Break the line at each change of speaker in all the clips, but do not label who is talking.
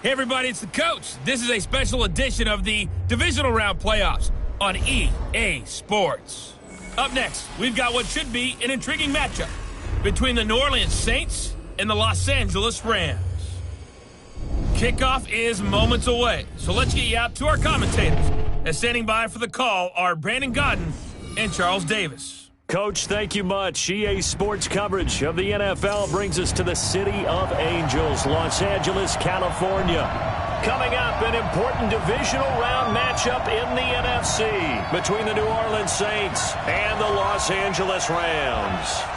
Hey everybody, it's the coach. This is a special edition of the Divisional Round Playoffs on EA Sports. Up next, we've got what should be an intriguing matchup between the New Orleans Saints and the Los Angeles Rams. Kickoff is moments away, so let's get you out to our commentators. As standing by for the call are Brandon Godden and Charles Davis.
Coach, thank you much. EA Sports coverage of the NFL brings us to the City of Angels, Los Angeles, California. Coming up, an important divisional round matchup in the NFC between the New Orleans Saints and the Los Angeles Rams.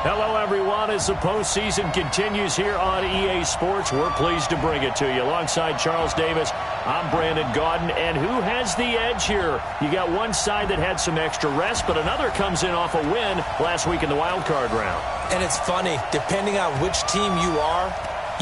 Hello, everyone. As the postseason continues here on EA Sports, we're pleased to bring it to you. Alongside Charles Davis, I'm Brandon Godden. And who has the edge here? You got one side that had some extra rest, but another comes in off a win last week in the wild card round.
And it's funny, depending on which team you are,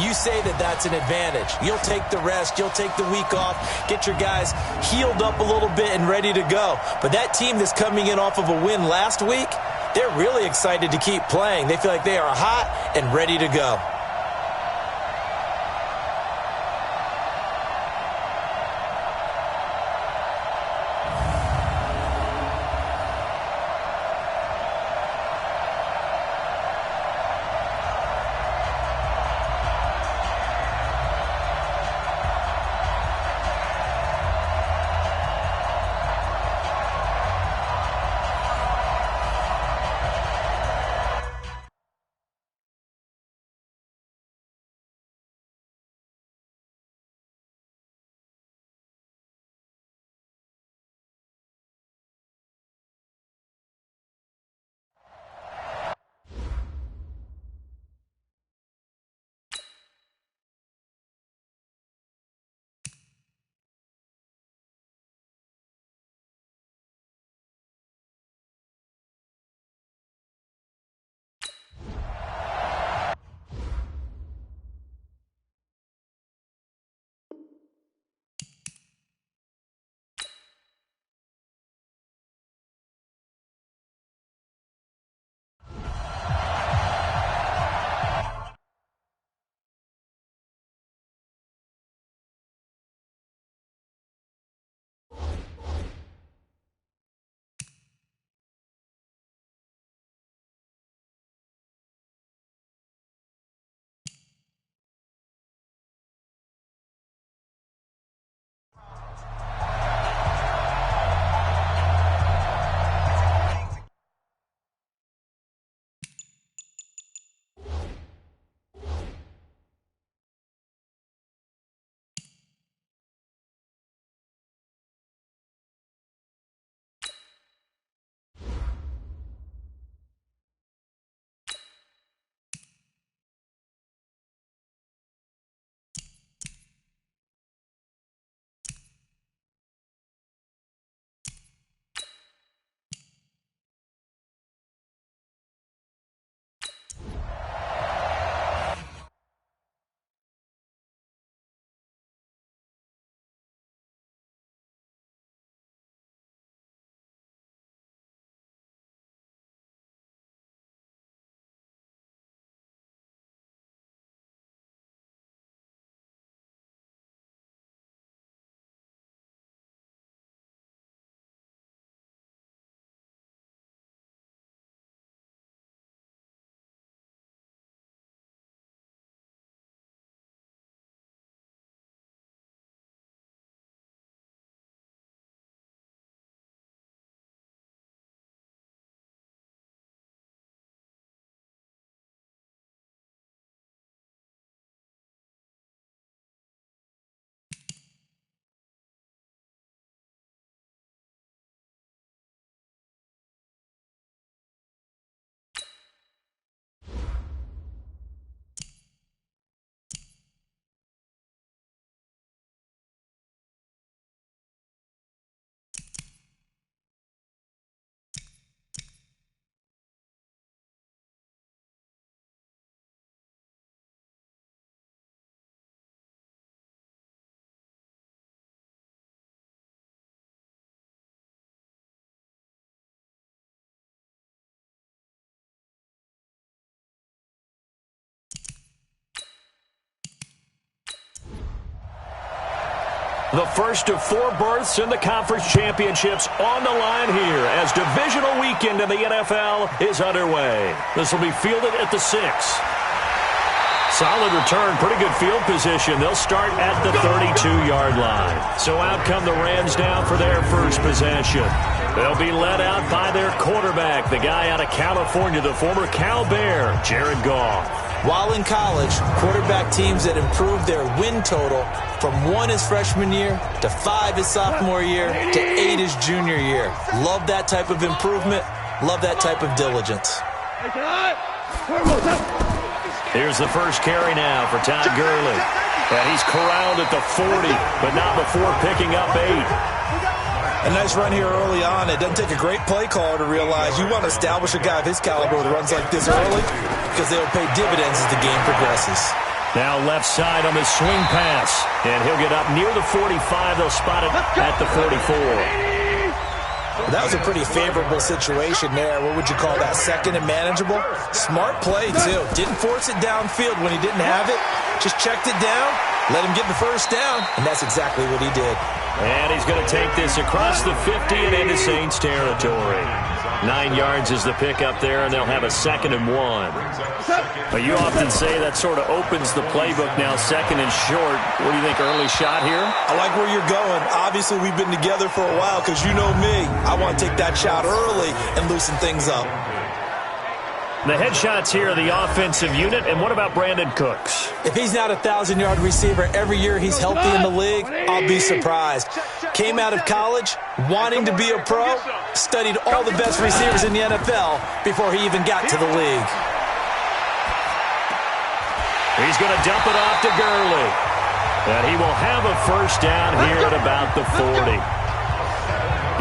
you say that that's an advantage. You'll take the rest, you'll take the week off, get your guys healed up a little bit and ready to go. But that team that's coming in off of a win last week, they're really excited to keep playing. They feel like they are hot and ready to go.
The first of 4 berths in the conference championships on the line here as divisional weekend in the NFL is underway. This will be fielded at the 6. Solid return, pretty good field position. They'll start at the 32-yard line. So out come the Rams down for their first possession. They'll be led out by their quarterback, the guy out of California, the former Cal Bear, Jared Goff.
While in college, quarterback teams that improved their win total from 1 his freshman year to 5 his sophomore year to 8 his junior year. Love that type of improvement. Love that type of diligence.
Here's the first carry now for Todd Gurley. And he's corralled at the 40, but not before picking up 8.
A nice run here early on. It doesn't take a great play caller to realize you want to establish a guy of his caliber with runs like this early because they'll pay dividends as the game progresses.
Now left side on the swing pass. And he'll get up near the 45. They'll spot it at the 44.
That was a pretty favorable situation there. What would you call that? Second and manageable? Smart play, too. Didn't force it downfield when he didn't have it. Just checked it down, let him get the first down, and that's exactly what he did.
And he's going to take this across the 50 and into Saints territory. 9 yards is the pickup there, and they'll have a 2nd and 1. But you often say that sort of opens the playbook now, 2nd and short. What do you think, early shot here?
I like where you're going. Obviously, we've been together for a while because you know me. I want to take that shot early and loosen things up.
The headshots here, the offensive unit. And what about Brandon Cooks?
If he's not a 1,000-yard receiver every year he's healthy in the league, I'll be surprised. Came out of college wanting to be a pro, studied all the best receivers in the NFL before he even got to the league.
He's going to dump it off to Gurley. And he will have a first down here at about the 40.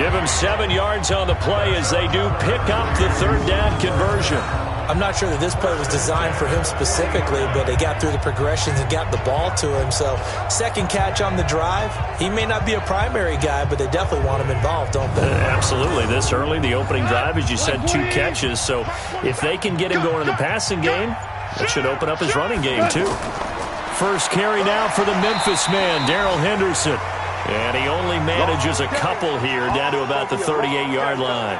Give him 7 yards on the play as they do pick up the 3rd down conversion.
I'm not sure that this play was designed for him specifically, but they got through the progressions and got the ball to him. So, second catch on the drive. He may not be a primary guy, but they definitely want him involved, don't they?
Absolutely. This early, the opening drive, as you said, 2 catches. So, if they can get him going in the passing game, that should open up his running game, too. First carry now for the Memphis man, Darrell Henderson. And he only manages a couple here down to about the 38-yard line.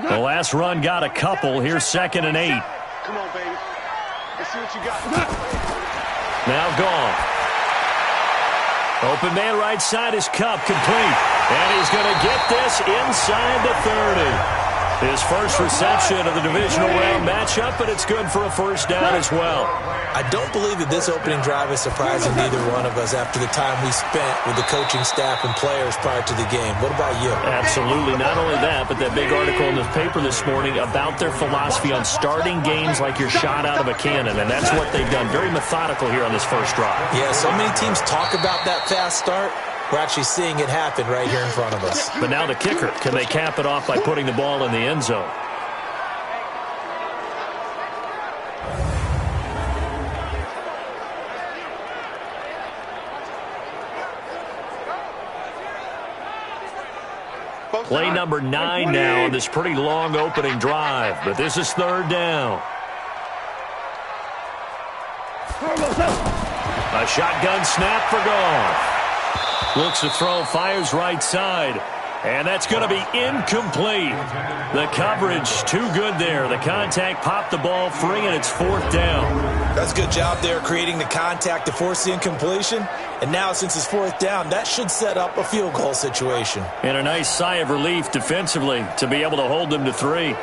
The last run got a couple. Here's 2nd and 8.
Come on, baby. Let's see what you got.
Now Goff. Open man right side is Kupp, complete. And he's going to get this inside the 30. His first reception of the divisional round matchup, but it's good for a first down as well.
I don't believe that this opening drive is surprising neither one of us after the time we spent with the coaching staff and players prior to the game. What about you?
Absolutely. Not only that, but that big article in the paper this morning about their philosophy on starting games like you're shot out of a cannon, and that's what they've done. Very methodical here on this first drive.
Yeah, so many teams talk about that fast start. We're actually seeing it happen right here in front of us.
But now the kicker, can they cap it off by putting the ball in the end zone? Play number 9 now on this pretty long opening drive, but this is 3rd down. A shotgun snap for Goff. Looks to throw, fires right side. And that's going to be incomplete. The coverage too good there. The contact popped the ball free, and it's 4th down.
That's a good job there creating the contact to force the incompletion. And now since it's 4th down, that should set up a field goal situation.
And a nice sigh of relief defensively to be able to hold them to 3.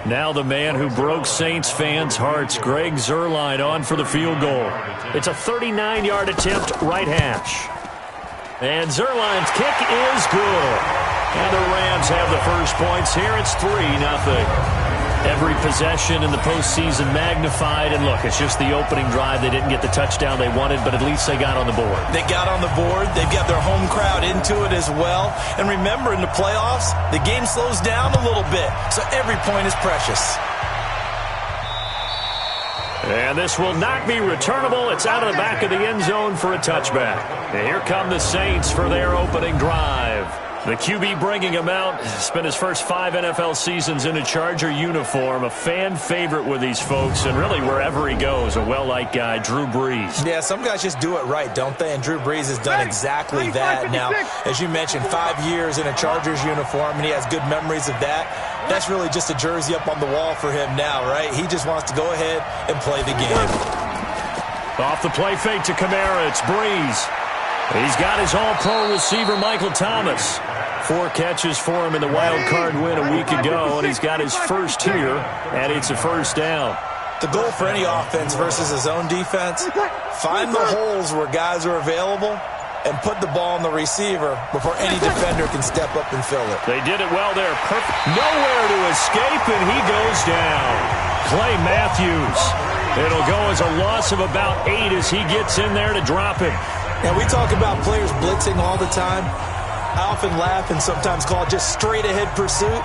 Now the man who broke Saints fans' hearts, Greg Zuerlein, on for the field goal. It's a 39-yard attempt, right hash. And Zuerlein's kick is good. And the Rams have the first points here. It's 3-0. Every possession in the postseason magnified. And look, it's just the opening drive. They didn't get the touchdown they wanted, but at least they got on the board.
They got on the board. They've got their home crowd into it as well. And remember, in the playoffs, the game slows down a little bit, so every point is precious.
And this will not be returnable. It's out of the back of the end zone for a touchback. And here come the Saints for their opening drive. The QB bringing him out. Spent his first 5 NFL seasons in a Charger uniform. A fan favorite with these folks. And really wherever he goes, a well-liked guy, Drew Brees.
Yeah, some guys just do it right, don't they? And Drew Brees has done exactly that. Now, as you mentioned, 5 years in a Chargers uniform, and he has good memories of that. That's really just a jersey up on the wall for him now, right? He just wants to go ahead and play the game.
Off the play fake to Kamara, it's Brees. He's got his all-pro receiver, Michael Thomas. 4 catches for him in the wild card win a week ago, and he's got his first here, and it's a first down.
The goal for any offense versus his own defense, find the holes where guys are available and put the ball on the receiver before any defender can step up and fill it.
They did it well there. Perfect. Nowhere to escape, and he goes down. Clay Matthews. It'll go as a loss of about 8 as he gets in there to drop him.
Now, we talk about players blitzing all the time. I often laugh and sometimes call it just straight-ahead pursuit.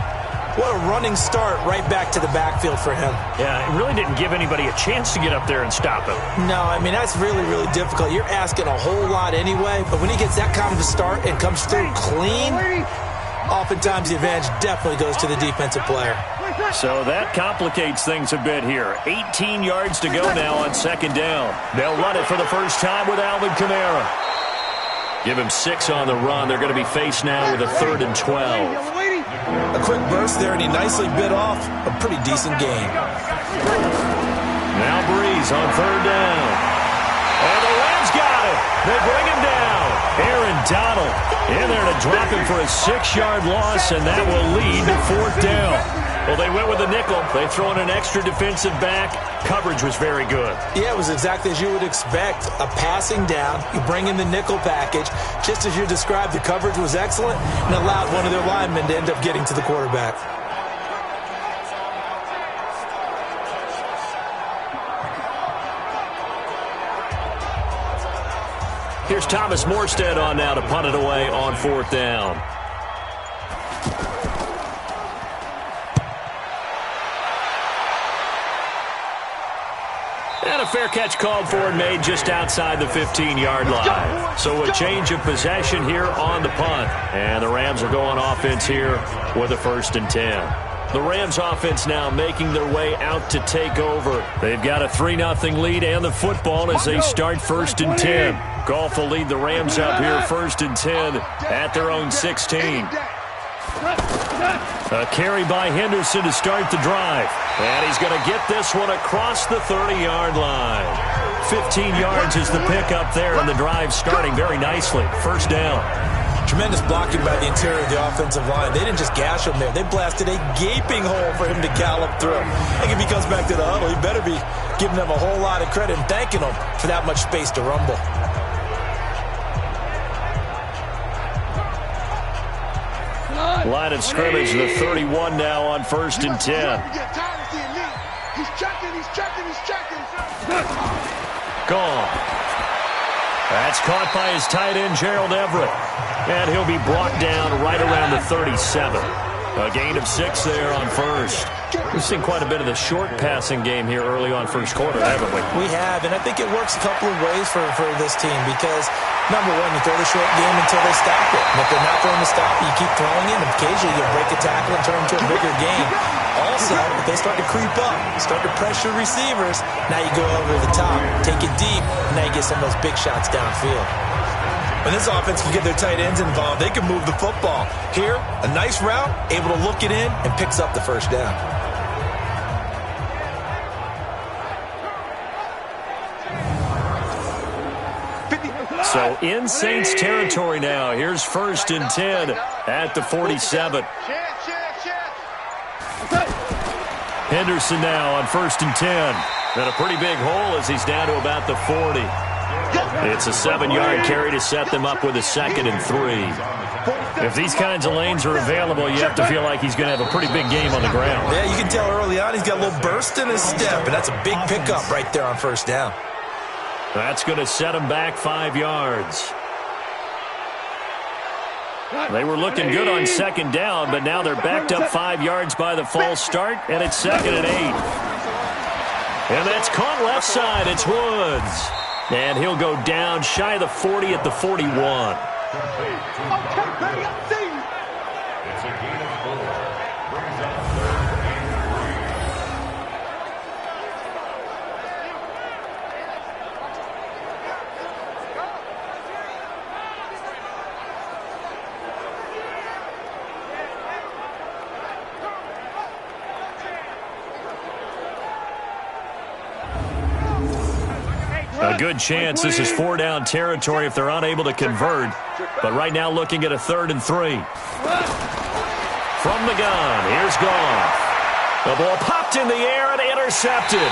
What a running start right back to the backfield for him.
Yeah, it really didn't give anybody a chance to get up there and stop him.
No, I mean, that's really, really difficult. You're asking a whole lot anyway, but when he gets that kind of a start and comes through clean, oftentimes the advantage definitely goes to the defensive player.
So that complicates things a bit here. 18 yards to go now on second down. They'll run it for the first time with Alvin Kamara. Give him 6 on the run. They're going to be faced now with a 3rd and 12.
A quick burst there, and he nicely bit off a pretty decent gain.
Now Brees on 3rd down. And the Rams got it. They bring him down. Aaron Donald in there to drop him for a 6-yard loss, and that will lead to 4th down. Well, they went with a nickel. They throw in an extra defensive back. Coverage was very good.
Yeah, it was exactly as you would expect. A passing down. You bring in the nickel package. Just as you described, the coverage was excellent and allowed one of their linemen to end up getting to the quarterback.
Here's Thomas Morstead on now to punt it away on 4th down. And a fair catch called for and made just outside the 15-yard line. So a change of possession here on the punt. And the Rams are going offense here with a 1st and 10. The Rams offense now making their way out to take over. They've got a 3-0 lead and the football as they start 1st and 10. Goff will lead the Rams up here 1st and 10 at their own 16. A carry by Henderson to start the drive. And he's going to get this one across the 30-yard line. 15 yards is the pickup there, and the drive starting very nicely. 1st down.
Tremendous blocking by the interior of the offensive line. They didn't just gash him there. They blasted a gaping hole for him to gallop through. I think if he comes back to the huddle, he better be giving them a whole lot of credit and thanking them for that much space to rumble.
Line of scrimmage, the 31 now on 1st and 10.
He's checking.
Gone. That's caught by his tight end, Gerald Everett. And he'll be brought down right around the 37. A gain of 6 there on 1st. We've seen quite a bit of the short passing game here early on 1st quarter, haven't we?
We have, and I think it works a couple of ways for this team because, number one, you throw the short game until they stop it. And if they're not going to stop it, you keep throwing it, and occasionally you break a tackle and turn into a bigger gain. Also, if they start to creep up, start to pressure receivers, now you go over the top, take it deep, and now you get some of those big shots downfield. When this offense can get their tight ends involved, they can move the football. Here, a nice route, able to look it in, and picks up the 1st down.
So in Saints territory now. Here's 1st and 10 at the 47. Henderson now on 1st and 10. And a pretty big hole as he's down to about the 40. It's a 7-yard carry to set them up with a 2nd and 3. If these kinds of lanes are available, you have to feel like he's going to have a pretty big game on the ground.
Yeah, you can tell early on he's got a little burst in his step, and that's a big pickup right there on 1st down.
That's going to set him back 5 yards. They were looking good on 2nd down, but now they're backed up 5 yards by the false start, and it's 2nd and 8. And that's caught left side. It's Woods. And he'll go down shy of the 40 at the 41.
Okay, buddy, I see you.
It's a gain of 4. Brings up
A good chance this is 4-down territory if they're unable to convert. But right now looking at a 3rd and 3. From the gun, here's Goff. The ball popped in the air and intercepted.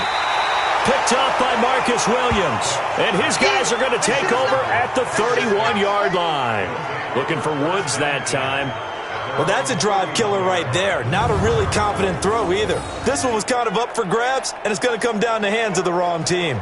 Picked up by Marcus Williams. And his guys are going to take over at the 31-yard line. Looking for Woods that time.
Well, that's a drive killer right there. Not a really confident throw either. This one was kind of up for grabs, and it's going to come down the hands of the wrong team.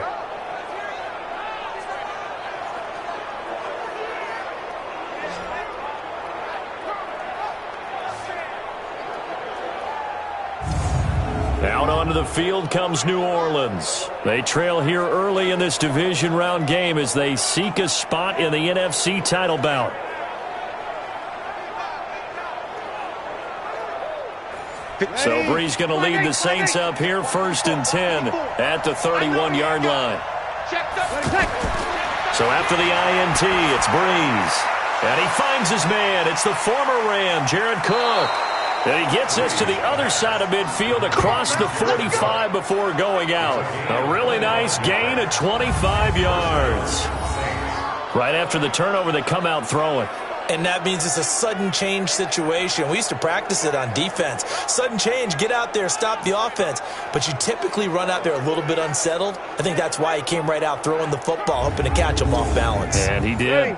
Out onto the field comes New Orleans. They trail here early in this division round game as they seek a spot in the NFC title bout. So Bree's going to lead the Saints up here 1st and 10 at the 31-yard line. So after the INT, it's Breeze. And he finds his man. It's the former Ram, Jared Cook. And he gets us to the other side of midfield across the 45 before going out. A really nice gain of 25 yards. Right after the turnover, they come out throwing.
And that means it's a sudden change situation. We used to practice it on defense. Sudden change, get out there, stop the offense. But you typically run out there a little bit unsettled. I think that's why he came right out throwing the football, hoping to catch him off balance.
And he did.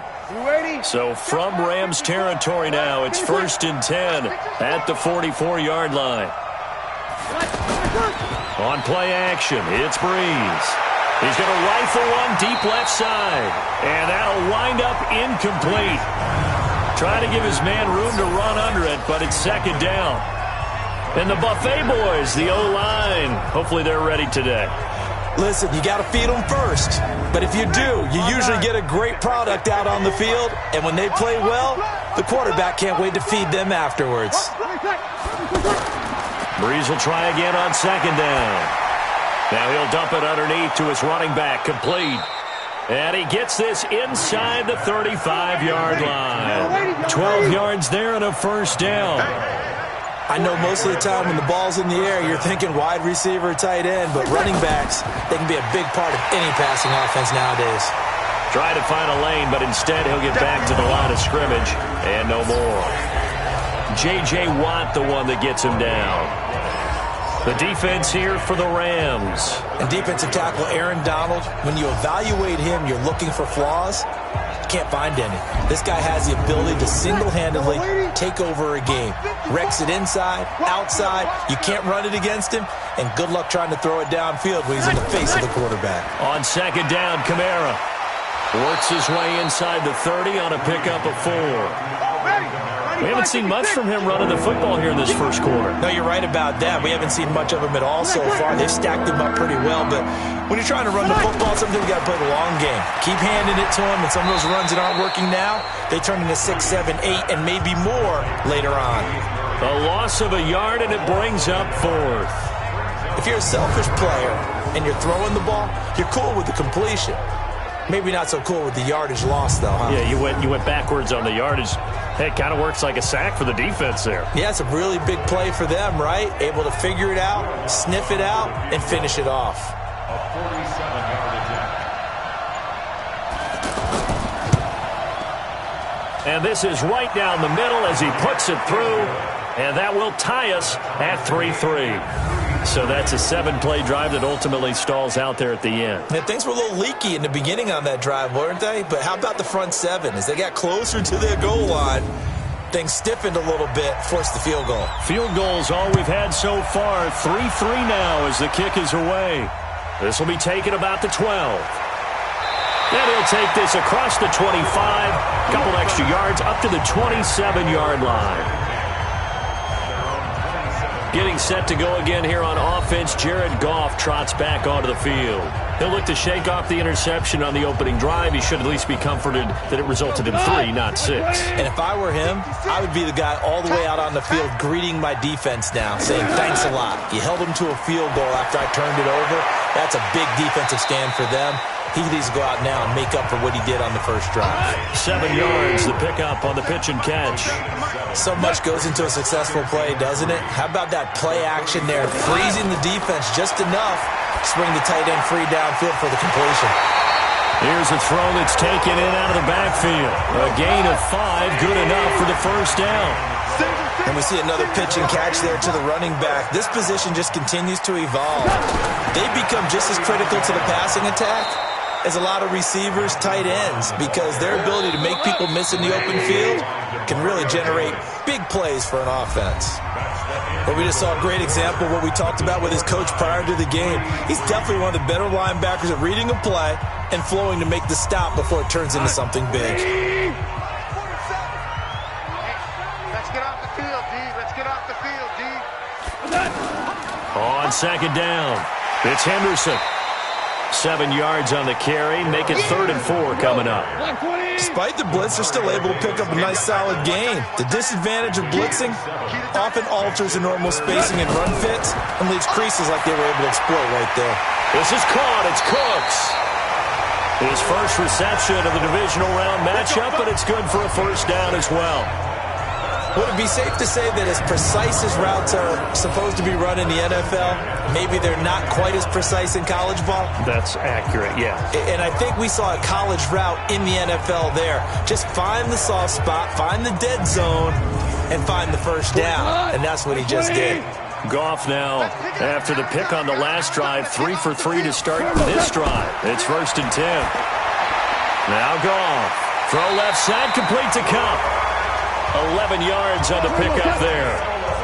So from Rams territory now, it's 1st and 10 at the 44-yard line. On play action, it's Breeze. He's going to rifle one deep left side. And that'll wind up incomplete. Trying to give his man room to run under it, but it's 2nd down. And the Buffet boys, the O-line, hopefully they're ready today.
Listen, you got to feed them first. But if you do, you usually get a great product out on the field. And when they play well, the quarterback can't wait to feed them afterwards.
Breeze will try again on 2nd down. Now he'll dump it underneath to his running back, complete. And he gets this inside the 35-yard line. 12 yards there and a 1st down.
I know most of the time when the ball's in the air, you're thinking wide receiver, tight end, but running backs, they can be a big part of any passing offense nowadays.
Try to find a lane, but instead he'll get back to the line of scrimmage and no more. J.J. Watt, the one that gets him down. The defense here for the Rams.
And defensive tackle Aaron Donald, when you evaluate him, you're looking for flaws. You can't find any. This guy has the ability to single-handedly take over a game. Wrecks it inside, outside. You can't run it against him. And good luck trying to throw it downfield when he's in the face of the quarterback.
On 2nd down, Kamara works his way inside the 30 on a pickup of 4. We haven't seen much from him running the football here in this first quarter.
No, you're right about that. We haven't seen much of him at all so far. They've stacked him up pretty well, but when you're trying to run the football, sometimes you got to play the long game. Keep handing it to him, and some of those runs that aren't working now, they turn into 6, 7, 8, and maybe more later on.
A loss of a yard, and it brings up 4th.
If you're a selfish player and you're throwing the ball, you're cool with the completion. Maybe not so cool with the yardage loss, though, huh?
Yeah, you went backwards on the yardage. It kind of works like a sack for the defense there.
Yeah, it's a really big play for them, right? Able to figure it out, sniff it out, and finish it off.
a 47-yard attempt.
And this is right down the middle as he puts it through. And that will tie us at 3-3. So that's a 7-play drive that ultimately stalls out there at the end.
And things were a little leaky in the beginning on that drive, weren't they? But how about the front 7? As they got closer to their goal line, things stiffened a little bit, forced the field goal.
Field goals all we've had so far. 3-3 now as the kick is away. This will be taken about the 12. And he'll take this across the 25. Couple extra yards up to the 27-yard line. Getting set to go again here on offense, Jared Goff trots back onto the field. He'll look to shake off the interception on the opening drive. He should at least be comforted that it resulted in 3, not 6.
And if I were him, I would be the guy all the way out on the field greeting my defense now, saying thanks a lot. You held him to a field goal after I turned it over. That's a big defensive stand for them. He needs to go out now and make up for what he did on the first drive.
7 yards, the pickup on the pitch and catch.
So much goes into a successful play, doesn't it? How about that play action there? Freezing the defense just enough to bring the tight end free downfield for the completion.
Here's a throw that's taken in out of the backfield. A gain of 5, good enough for the first down.
And we see another pitch and catch there to the running back. This position just continues to evolve. They become just as critical to the passing attack as a lot of receivers, tight ends, because their ability to make people miss in the open field can really generate big plays for an offense. But we just saw a great example of what we talked about with his coach prior to the game. He's definitely one of the better linebackers at reading a play and flowing to make the stop before it turns into something big.
Let's get off the field, D. Let's get off the field, D.
On second down, it's Henderson. 7 yards on the carry, make it 3rd and 4 coming up.
Despite the blitz, they're still able to pick up a nice solid gain. The disadvantage of blitzing often alters the normal spacing and run fits and leaves creases like they were able to exploit right there.
This is caught, it's Cooks. His first reception of the divisional round matchup, but it's good for a first down as well.
Would it be safe to say that as precise as routes are supposed to be run in the NFL, maybe they're not quite as precise in college ball?
That's accurate, yeah.
And I think we saw a college route in the NFL there. Just find the soft spot, find the dead zone, and find the first down. And that's what he just did.
Goff now, after the pick on the last drive, 3 for 3 to start this drive. It's 1st and 10. Now Goff. Throw left side, complete to Cup. 11 yards on the pickup there.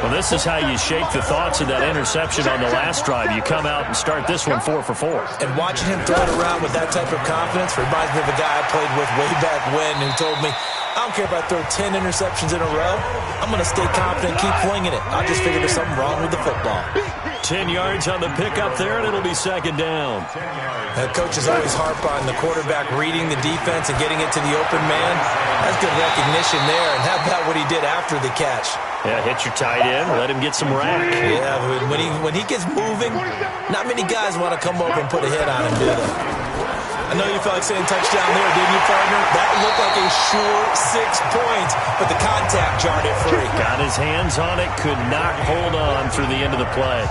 Well, this is how you shake the thoughts of that interception on the last drive. You come out and start this one 4 for 4.
And watching him throw it around with that type of confidence reminds me of a guy I played with way back when who told me, I don't care if I throw 10 interceptions in a row. I'm going to stay confident and keep flinging it. I just figured there's something wrong with the football.
10 yards on the pickup there, and it'll be 2nd down.
The coaches always harp on the quarterback reading the defense and getting it to the open man. That's good recognition there. And how about what he did after the catch?
Yeah, hit your tight end, let him get some rack.
Yeah, when he gets moving, not many guys want to come over and put a hit on him, do they? I know you felt like saying touchdown there, didn't you, partner? That looked like a sure 6 points, but the contact jarred it free.
Got his hands on it, could not hold on through the end of the play.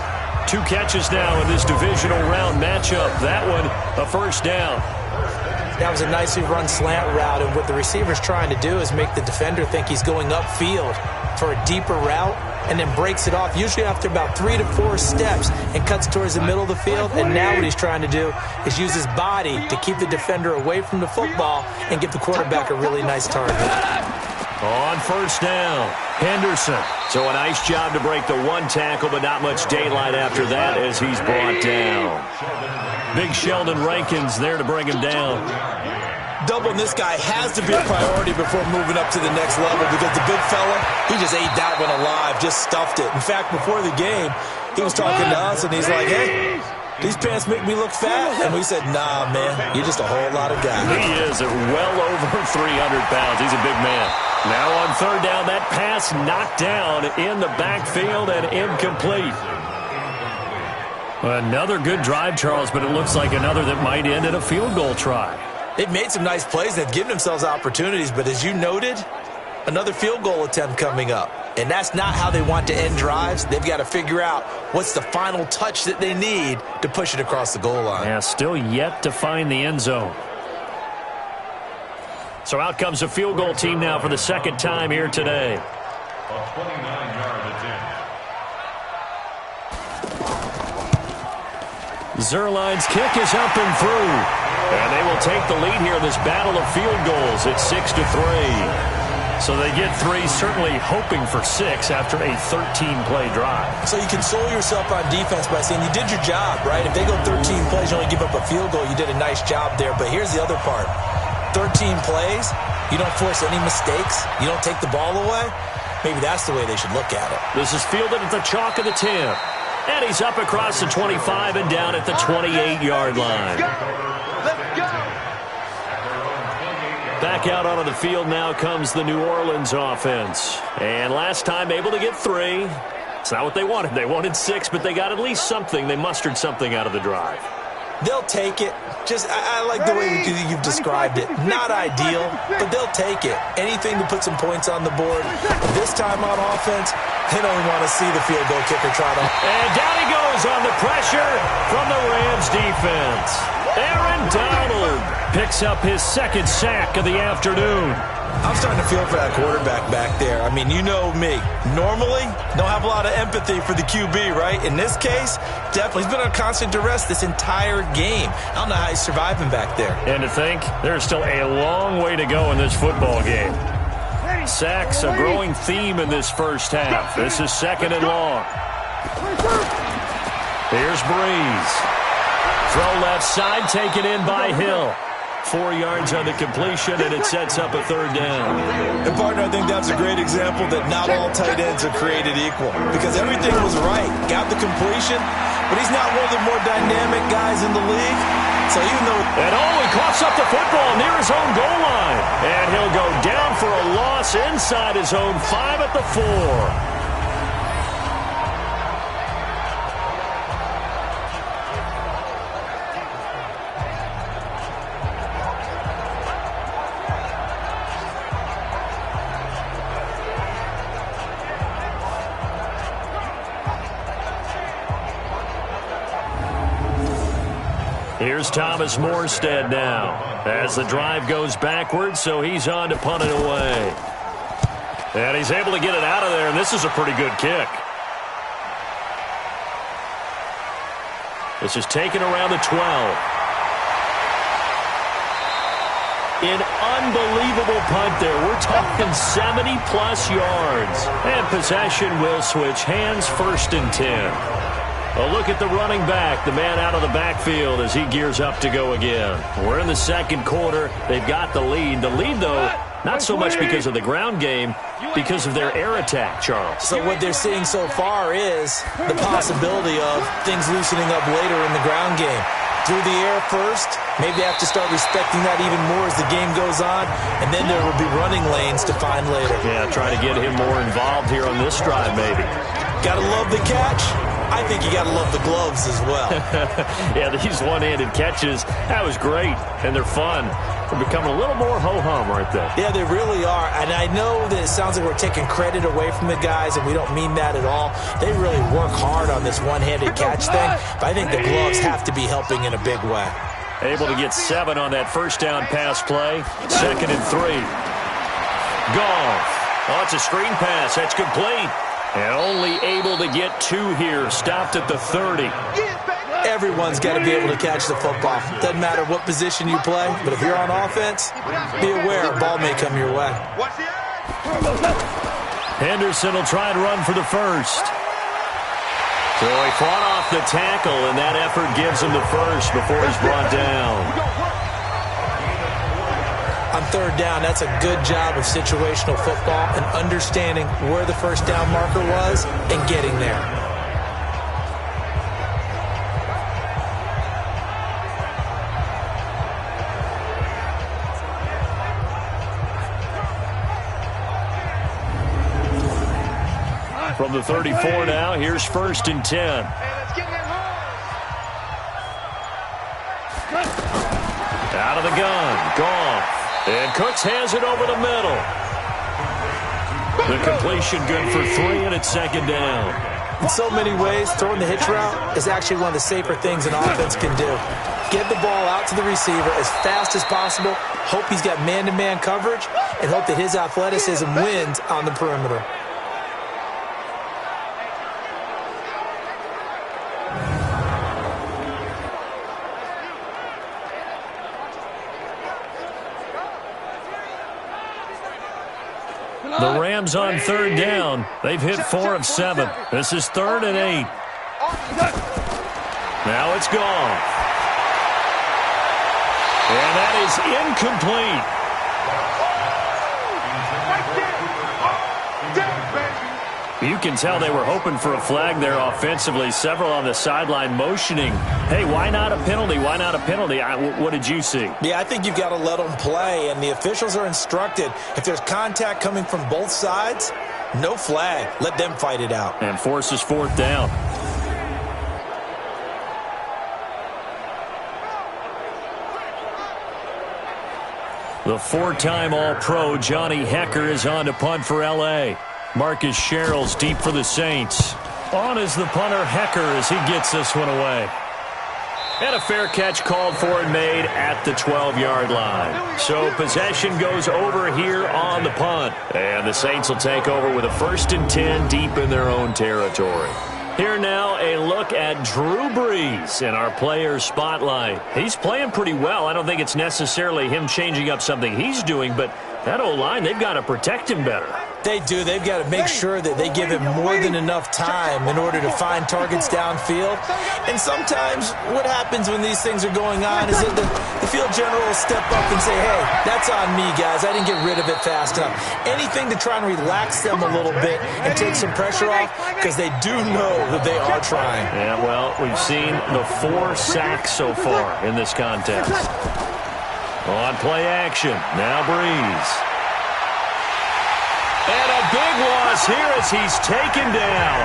2 catches now in this divisional round matchup. That one, a first down.
That was a nicely run slant route, and what the receiver's trying to do is make the defender think he's going upfield for a deeper route, and then breaks it off, usually after about 3 to 4 steps, and cuts towards the middle of the field. And now what he's trying to do is use his body to keep the defender away from the football and give the quarterback a really nice target.
On first down, Henderson. So a nice job to break the 1 tackle, but not much daylight after that as he's brought down. Big Sheldon Rankins there to bring him down.
Doubling this guy has to be a priority before moving up to the next level, because the big fella, he just ate that one alive, just stuffed it. In fact, before the game, he was talking to us, and he's like, hey, these pants make me look fat. And we said, nah, man, you're just a whole lot of guy.
He is at well over 300 pounds. He's a big man. Now on 3rd down, that pass knocked down in the backfield and incomplete. Another good drive, Charles, but it looks like another that might end in a field goal try.
They've made some nice plays. They've given themselves opportunities, but as you noted, another field goal attempt coming up. And that's not how they want to end drives. They've got to figure out what's the final touch that they need to push it across the goal line.
Yeah, still yet to find the end zone. So out comes a field goal team now for the 2nd time here today.
A 29-yard attempt.
Zerline's kick is up and through. And they will take the lead here in this battle of field goals. It's 6-3. So they get 3, certainly hoping for 6 after a 13-play drive.
So you console yourself on defense by saying you did your job, right? If they go 13 plays, you only give up a field goal, you did a nice job there. But here's the other part. 13 plays, you don't force any mistakes, you don't take the ball away. maybe that's the way they should look at it.
This is fielded at the chalk of the 10. And he's up across the 25 and down at the 28-yard line.
Let's go.
Back out onto the field now comes the New Orleans offense. And last time able to get 3. It's not what they wanted. They wanted 6, but they got at least something. They mustered something out of the drive.
They'll take it. I like the way you've described it. Not ideal, but they'll take it. Anything to put some points on the board. This time on offense, they don't even want to see the field goal kicker try to.
And down he goes on the pressure from the Rams defense. Aaron Donald picks up his second sack of the afternoon.
I'm starting to feel for that quarterback back there. I mean, you know me. Normally, don't have a lot of empathy for the QB, right? In this case, definitely. He's been on constant duress this entire game. I don't know how he's surviving back there.
And to think, there's still a long way to go in this football game. Sacks, a growing theme in this first half. This is second and long. Here's Breeze. Throw left side, taken in by Hill. 4 yards on the completion, and it sets up a third down.
And, partner, I think that's a great example that not all tight ends are created equal because everything was right. Got the completion, but he's not one of the more dynamic guys in the league. So even though...
And he coughs up the football near his own goal line. And he'll go down for a loss inside his own 5 at the 4. Here's Thomas Morstead now as the drive goes backwards, so he's on to punt it away. And he's able to get it out of there, and this is a pretty good kick. This is taken around the 12. An unbelievable punt there. We're talking 70-plus yards. And possession will switch hands, 1st and 10. A look at the running back, the man out of the backfield as he gears up to go again. We're in the second quarter. They've got the lead. The lead, though, not so much because of the ground game, because of their air attack, Charles.
So what they're seeing so far is the possibility of things loosening up later in the ground game. Through the air first, maybe they have to start respecting that even more as the game goes on, and then there will be running lanes to find later.
Yeah, trying to get him more involved here on this drive, maybe.
Gotta love the catch. I think you got to love the gloves as well.
Yeah, these one-handed catches, that was great, and they're fun. They're becoming a little more ho-hum, aren't they?
Yeah, they really are, and I know that it sounds like we're taking credit away from the guys, and we don't mean that at all. They really work hard on this one-handed catch thing, but I think the gloves have to be helping in a big way.
Able to get 7 on that first down pass play. 2nd and 3. Goff. Oh, it's a screen pass. That's complete. And only able to get 2 here. Stopped at the 30.
Everyone's got to be able to catch the football. Doesn't matter what position you play, but if you're on offense, be aware a ball may come your way.
Henderson will try and run for the first. So he fought off the tackle, and that effort gives him the first before he's brought down.
On third down, that's a good job of situational football and understanding where the first down marker was and getting there.
From the 34 now, here's 1st and 10. Out of the gun, Goff. And Cooks has it over the middle. The completion good for 3, and it's 2nd down.
In so many ways, throwing the hitch route is actually one of the safer things an offense can do. Get the ball out to the receiver as fast as possible, hope he's got man-to-man coverage, and hope that his athleticism wins on the perimeter.
The Rams on third down. They've hit 4 of 7. This is 3rd and 8. Now it's gone. And that is incomplete. You can tell they were hoping for a flag there offensively. Several on the sideline motioning, hey, why not a penalty? Why not a penalty? What did you see?
Yeah, I think you've got to let them play, and the officials are instructed, if there's contact coming from both sides, no flag. Let them fight it out.
And forces fourth down. The four-time All-Pro Johnny Hekker is on to punt for L.A. Marcus Sherrill's deep for the Saints. On is the punter Hekker as he gets this one away. And a fair catch called for and made at the 12-yard line. So possession goes over here on the punt. And the Saints will take over with a 1st and 10 deep in their own territory. Here now, a look at Drew Brees in our player spotlight. He's playing pretty well. I don't think it's necessarily him changing up something he's doing, but that O-line, they've got to protect him better.
They do. They've got to make sure that they give him more than enough time in order to find targets downfield. And sometimes what happens when these things are going on is that the field general will step up and say, hey, that's on me, guys. I didn't get rid of it fast enough. Anything to try and relax them a little bit and take some pressure off, because they do know that they are trying.
Yeah, well, we've seen the 4 sacks so far in this contest. On play action, now Brees. And a big loss here as he's taken down.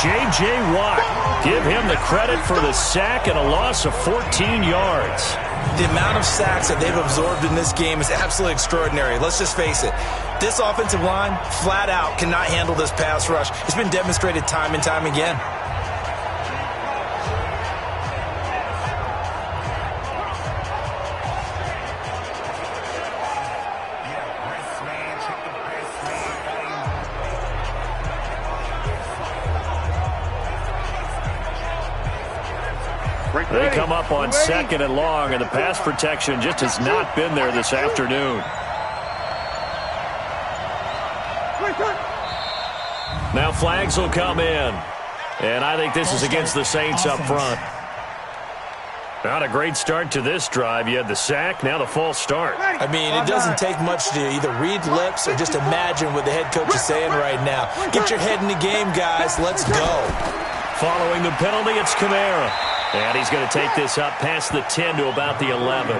J.J. Watt. Give him the credit for the sack and a loss of 14 yards.
The amount of sacks that they've absorbed in this game is absolutely extraordinary. Let's just face it. This offensive line, flat out, cannot handle this pass rush. It's been demonstrated time and time again.
They come up on 2nd and long, and the pass protection just has not been there this afternoon. Now flags will come in, and I think this is against the Saints up front. Not a great start to this drive. You had the sack, now the false start.
I mean, it doesn't take much to either read lips or just imagine what the head coach is saying right now. Get your head in the game, guys. Let's go.
Following the penalty, it's Kamara. And he's going to take this up past the 10 to about the 11.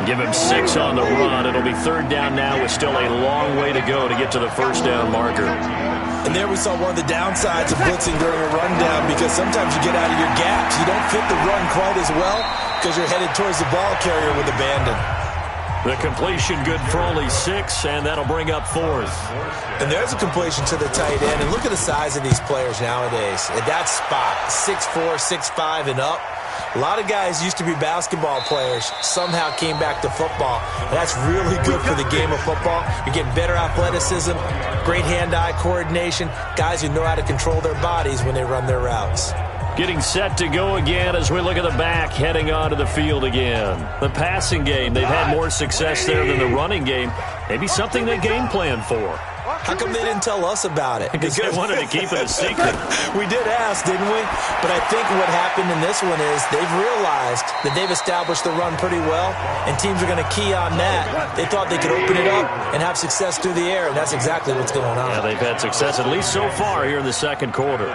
Give him 6 on the run. It'll be 3rd down now with still a long way to go to get to the 1st down marker.
And there we saw one of the downsides of blitzing during a rundown, because sometimes you get out of your gaps. You don't fit the run quite as well because you're headed towards the ball carrier with abandon.
The completion good for only 6, and that'll bring up 4th.
And there's a completion to the tight end. And look at the size of these players nowadays. At that spot, 6'4", 6'5", and up. A lot of guys used to be basketball players, somehow came back to football. And that's really good for the game of football. You're getting better athleticism, great hand-eye coordination, guys who know how to control their bodies when they run their routes.
Getting set to go again as we look at the back heading onto the field again. The passing game, they've had more success there than the running game. Maybe something they game plan for.
How come they didn't tell us about it?
Because they wanted to keep it a secret.
We did ask, didn't we? But I think what happened in this one is they've realized that they've established the run pretty well, and teams are going to key on that. They thought they could open it up and have success through the air, and that's exactly what's going on.
Yeah, they've had success at least so far here in the 2nd quarter.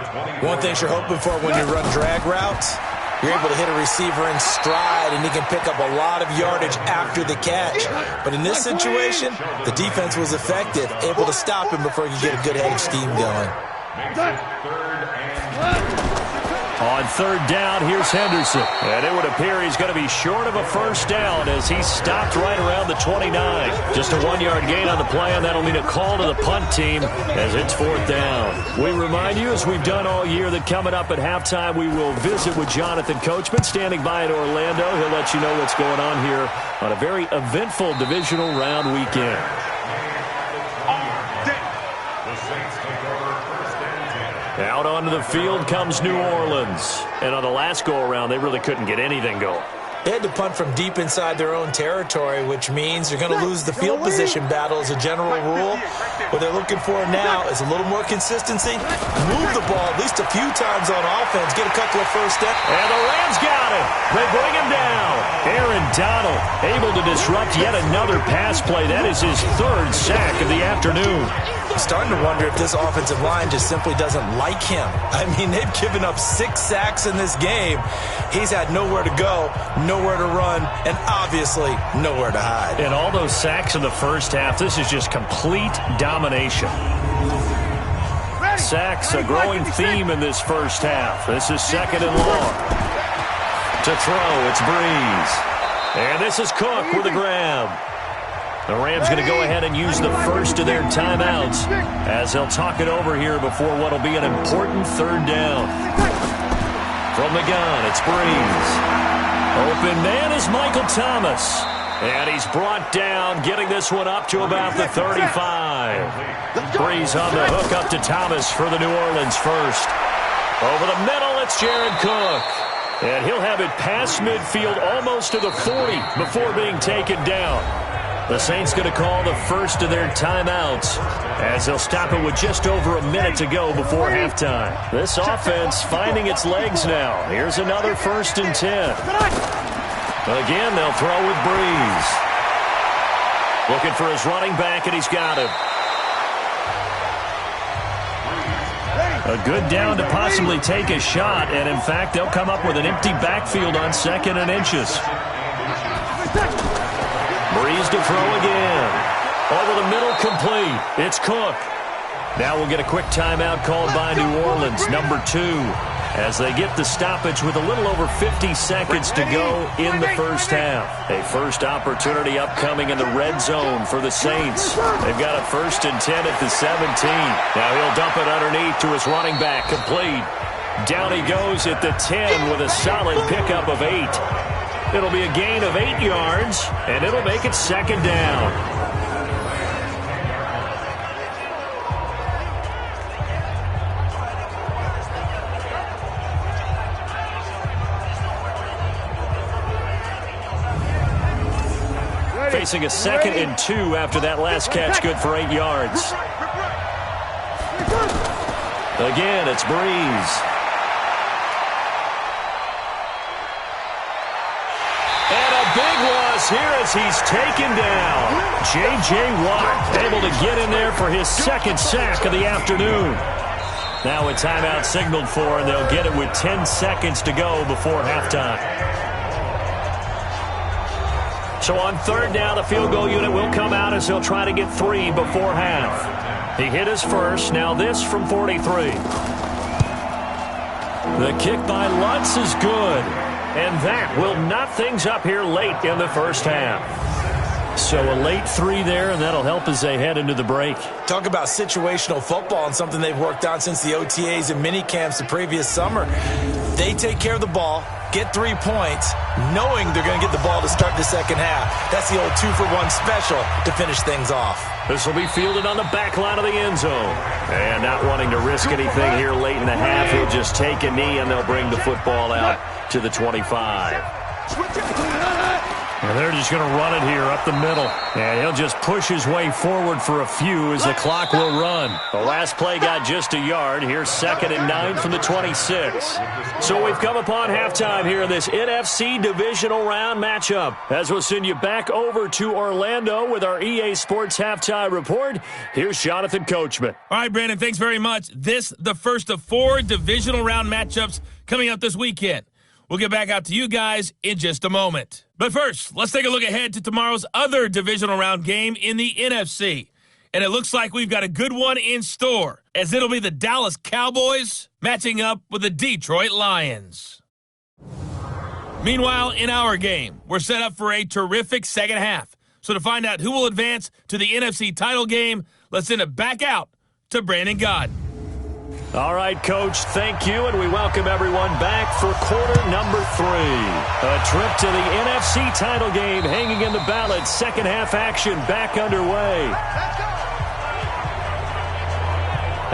One thing you're hoping for when you run drag routes, you're able to hit a receiver in stride, and he can pick up a lot of yardage after the catch. But in this situation, the defense was effective, able to stop him before he could get a good head of steam going.
On 3rd down, here's Henderson. And it would appear he's going to be short of a 1st down as he's stopped right around the 29. Just a 1-yard gain on the play, and that'll mean a call to the punt team as it's 4th down. We remind you, as we've done all year, that coming up at halftime, we will visit with Jonathan Coachman standing by at Orlando. He'll let you know what's going on here on a very eventful divisional round weekend. Out onto the field comes New Orleans. And on the last go-around, they really couldn't get anything going.
They had to punt from deep inside their own territory, which means you're going to lose the field position battle as a general rule. What they're looking for now is a little more consistency. Move the ball at least a few times on offense. Get a couple of first steps.
And the Rams got him. They bring him down. Aaron Donald able to disrupt yet another pass play. That is his third sack of the afternoon.
I'm starting to wonder if this offensive line just simply doesn't like him. I mean, they've given up 6 sacks in this game. He's had nowhere to go, nowhere to run, and obviously nowhere to hide.
And all those sacks in the first half, this is just complete domination. Sacks, a growing theme in this first half. This is second and long. To throw, it's Breeze. And this is Cook with a grab. The Rams going to go ahead and use the first of their timeouts as they'll talk it over here before what will be an important third down. From the gun, it's Breeze. Open man is Michael Thomas. And he's brought down, getting this one up to about the 35. Breeze on the hook up to Thomas for the New Orleans first. Over the middle, it's Jared Cook. And he'll have it past midfield almost to the 40 before being taken down. The Saints going to call the first of their timeouts as they'll stop it with just over a minute to go before halftime. This offense finding its legs now. Here's another 1st and 10. Again, they'll throw with Breeze. Looking for his running back, and he's got him. A good down to possibly take a shot, and in fact, they'll come up with an empty backfield on 2nd and inches. Breeze to throw again. Over the middle, complete. It's Cook. Now we'll get a quick timeout called by New Orleans, number 2, as they get the stoppage with a little over 50 seconds to go in the first half. A first opportunity upcoming in the red zone for the Saints. They've got a 1st and 10 at the 17. Now he'll dump it underneath to his running back, complete. Down he goes at the 10 with a solid pickup of 8. It'll be a gain of 8 yards, and it'll make it 2nd down. Facing a 2nd and 2 after that last catch, good for 8 yards. Again, it's Breeze. Big loss here as he's taken down. J.J. Watt able to get in there for his 2nd sack of the afternoon. Now a timeout signaled for, and they'll get it with 10 seconds to go before halftime. So on 3rd down, the field goal unit will come out as they'll try to get 3 before half. He hit his first. Now this from 43. The kick by Lutz is good. And that will knot things up here late in the first half. So a late 3 there, and that'll help as they head into the break.
Talk about situational football and something they've worked on since the OTAs and mini camps the previous summer. They take care of the ball, get 3 points, knowing they're going to get the ball to start the second half. That's the old 2-for-1 special to finish things off.
This will be fielded on the back line of the end zone. And not wanting to risk anything here late in the half, he'll just take a knee, and they'll bring the football out to the 25. And they're just going to run it here up the middle. And he'll just push his way forward for a few as the clock will run. The last play got just a yard. Here's 2nd and 9 from the 26. So we've come upon halftime here in this NFC divisional round matchup. As we'll send you back over to Orlando with our EA Sports halftime report. Here's Jonathan Coachman.
All right, Brandon, thanks very much. This the first of 4 divisional round matchups coming up this weekend. We'll get back out to you guys in just a moment. But first, let's take a look ahead to tomorrow's other divisional round game in the NFC. And it looks like we've got a good one in store, as it'll be the Dallas Cowboys matching up with the Detroit Lions. Meanwhile, in our game, we're set up for a terrific second half. So to find out who will advance to the NFC title game, let's send it back out to Brandon Gaudin.
All right, Coach, thank you, and we welcome everyone back for quarter number 3. A trip to the NFC title game hanging in the balance. Second half action back underway.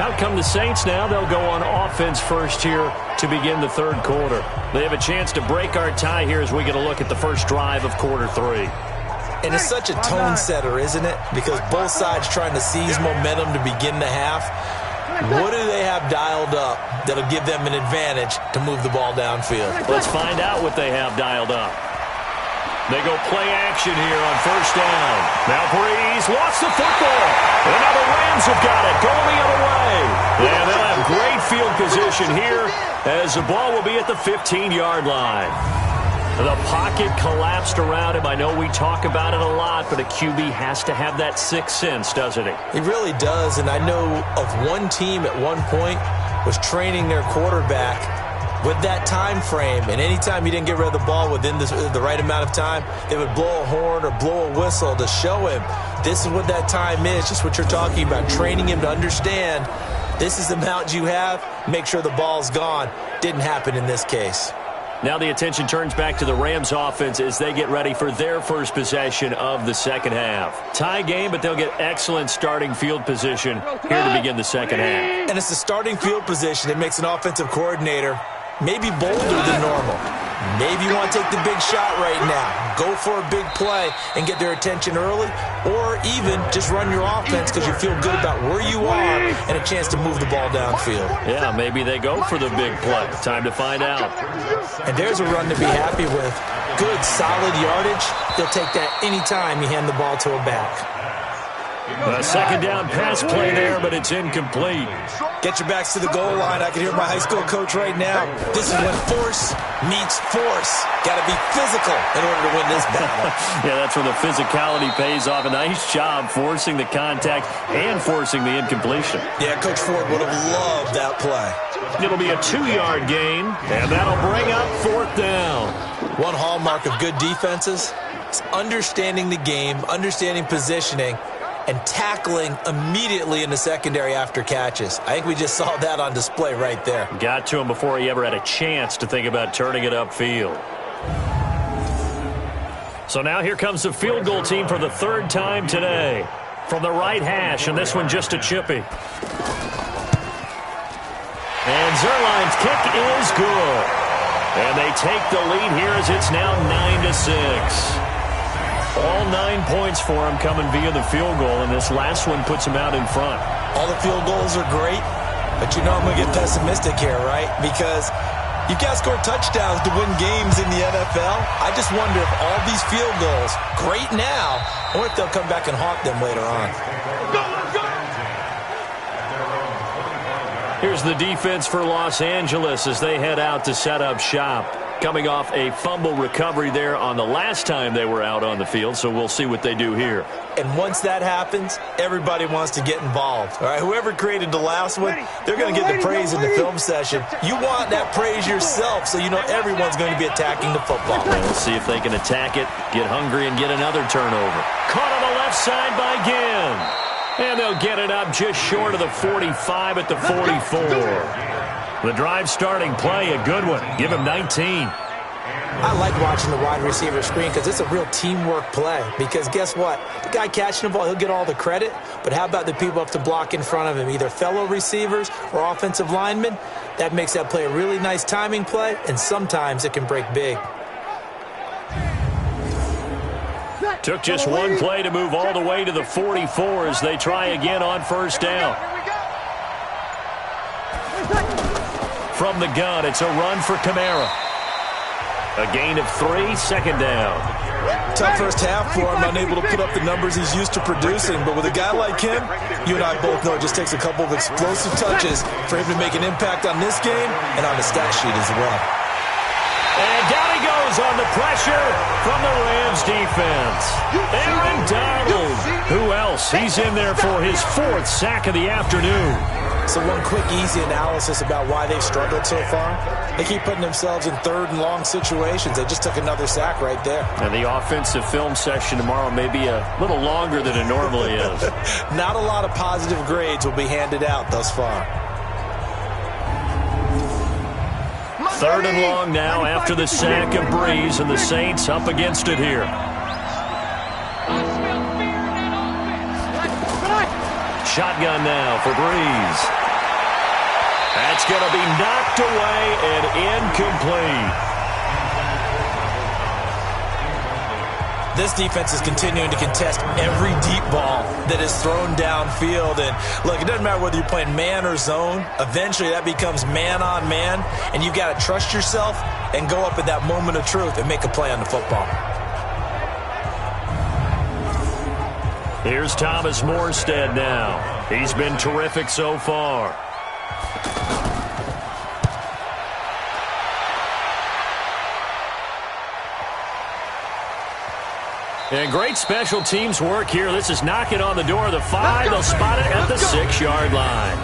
Out come the Saints now. They'll go on offense first here to begin the third quarter. They have a chance to break our tie here as we get a look at the first drive of quarter 3.
And it's such a tone setter, isn't it? Because both sides trying to seize momentum to begin the half. What do they have dialed up that'll give them an advantage to move the ball downfield?
Let's find out what they have dialed up. They go play action here on first down. Now Breeze lost the football. And now the Rams have got it. Going the other way. And they'll have great field position here as the ball will be at the 15-yard line. The pocket collapsed around him. I know we talk about it a lot, but a QB has to have that sixth sense, doesn't he?
He really does, and I know of one team at one point was training their quarterback with that time frame, and anytime he didn't get rid of the ball within the right amount of time, they would blow a horn or blow a whistle to show him this is what that time is, just what you're talking about, training him to understand this is the amount you have, make sure the ball's gone. Didn't happen in this case.
Now the attention turns back to the Rams offense as they get ready for their first possession of the second half. Tie game, but they'll get excellent starting field position here to begin the second half.
And it's the starting field position that makes an offensive coordinator maybe bolder than normal. Maybe you want to take the big shot right now. Go for a big play and get their attention early, or even just run your offense because you feel good about where you are and a chance to move the ball downfield.
Yeah, maybe they go for the big play. Time to find out.
And there's a run to be happy with. Good, solid yardage. They'll take that anytime you hand the ball to a back.
A second down pass play there, but it's incomplete.
Get your backs to the goal line. I can hear my high school coach right now. This is when force meets force. Got to be physical in order to win this battle.
Yeah, that's where the physicality pays off. A nice job forcing the contact and forcing the incompletion.
Yeah, Coach Ford would have loved that play.
It'll be a 2-yard gain, and that'll bring up fourth down.
One hallmark of good defenses is understanding the game, understanding positioning, and tackling immediately in the secondary after catches. I think we just saw that on display right there.
Got to him before he ever had a chance to think about turning it upfield. So now here comes the field goal team for the third time today. From the right hash, and this one just a chippy. And Zerline's kick is good. And they take the lead here as it's now 9-6. All 9 points for him coming via the field goal, and this last one puts him out in front.
All the field goals are great, but you know I'm going to get pessimistic here, right? Because you got to score touchdowns to win games in the NFL. I just wonder if all these field goals, great now, or if they'll come back and haunt them later on.
Here's the defense for Los Angeles as they head out to set up shop. Coming off a fumble recovery there on the last time they were out on the field, so we'll see what they do here.
And once that happens, everybody wants to get involved. All right, whoever created the last one, they're going to get the praise in the film session. You want that praise yourself, so you know everyone's going to be attacking the football.
Well, we'll see if they can attack it, get hungry, and get another turnover. Caught on the left side by Ginn. And they'll get it up just short of the 45 at the 44. The drive starting play, a good one. Give him 19.
I like watching the wide receiver screen because it's a real teamwork play. Because guess what? The guy catching the ball, he'll get all the credit. But how about the people up to block in front of him, either fellow receivers or offensive linemen? That makes that play a really nice timing play, and sometimes it can break big.
Took just one play to move all the way to the 44 as they try again on first down. From the gun, it's a run for Kamara. A gain of 3, second down.
Tough first half for him, unable to put up the numbers he's used to producing. But with a guy like him, you and I both know it just takes a couple of explosive touches for him to make an impact on this game and on the stat sheet as well.
And down he goes on the pressure from the Rams defense. Aaron Donald. Who else? He's in there for his 4th sack of the afternoon.
So one quick, easy analysis about why they've struggled so far. They keep putting themselves in third and long situations. They just took another sack right there.
And the offensive film session tomorrow may be a little longer than it normally is.
Not a lot of positive grades will be handed out thus far.
3rd and long now after the sack of Breeze, and the Saints up against it here. Shotgun now for Breeze. That's going to be knocked away and incomplete.
This defense is continuing to contest every deep ball that is thrown downfield. And look, it doesn't matter whether you're playing man or zone. Eventually, that becomes man on man. And you've got to trust yourself and go up at that moment of truth and make a play on the football.
Here's Thomas Morstead now. He's been terrific so far. And great special teams work here. This is knocking on the door of the 5. They'll spot it at the 6-yard line.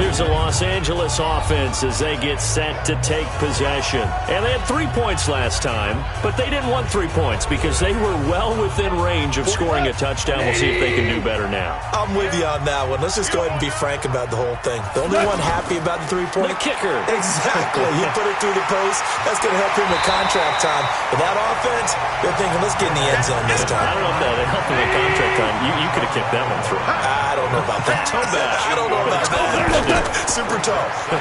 Here's the Los Angeles offense as they get set to take possession. And they had 3 points last time, but they didn't want 3 points because they were well within range of scoring a touchdown. We'll see if they can do better now.
I'm with you on that one. Let's just go ahead and be frank about the whole thing. The only one happy about the 3-point?
The kicker.
Exactly. You put it through the post. That's going to help him with contract time. But that offense, they're thinking, let's get in the end zone this time.
I don't know if that helped him with contract time. You could have kicked that one through.
I don't know about that. I don't know about that. Super tough.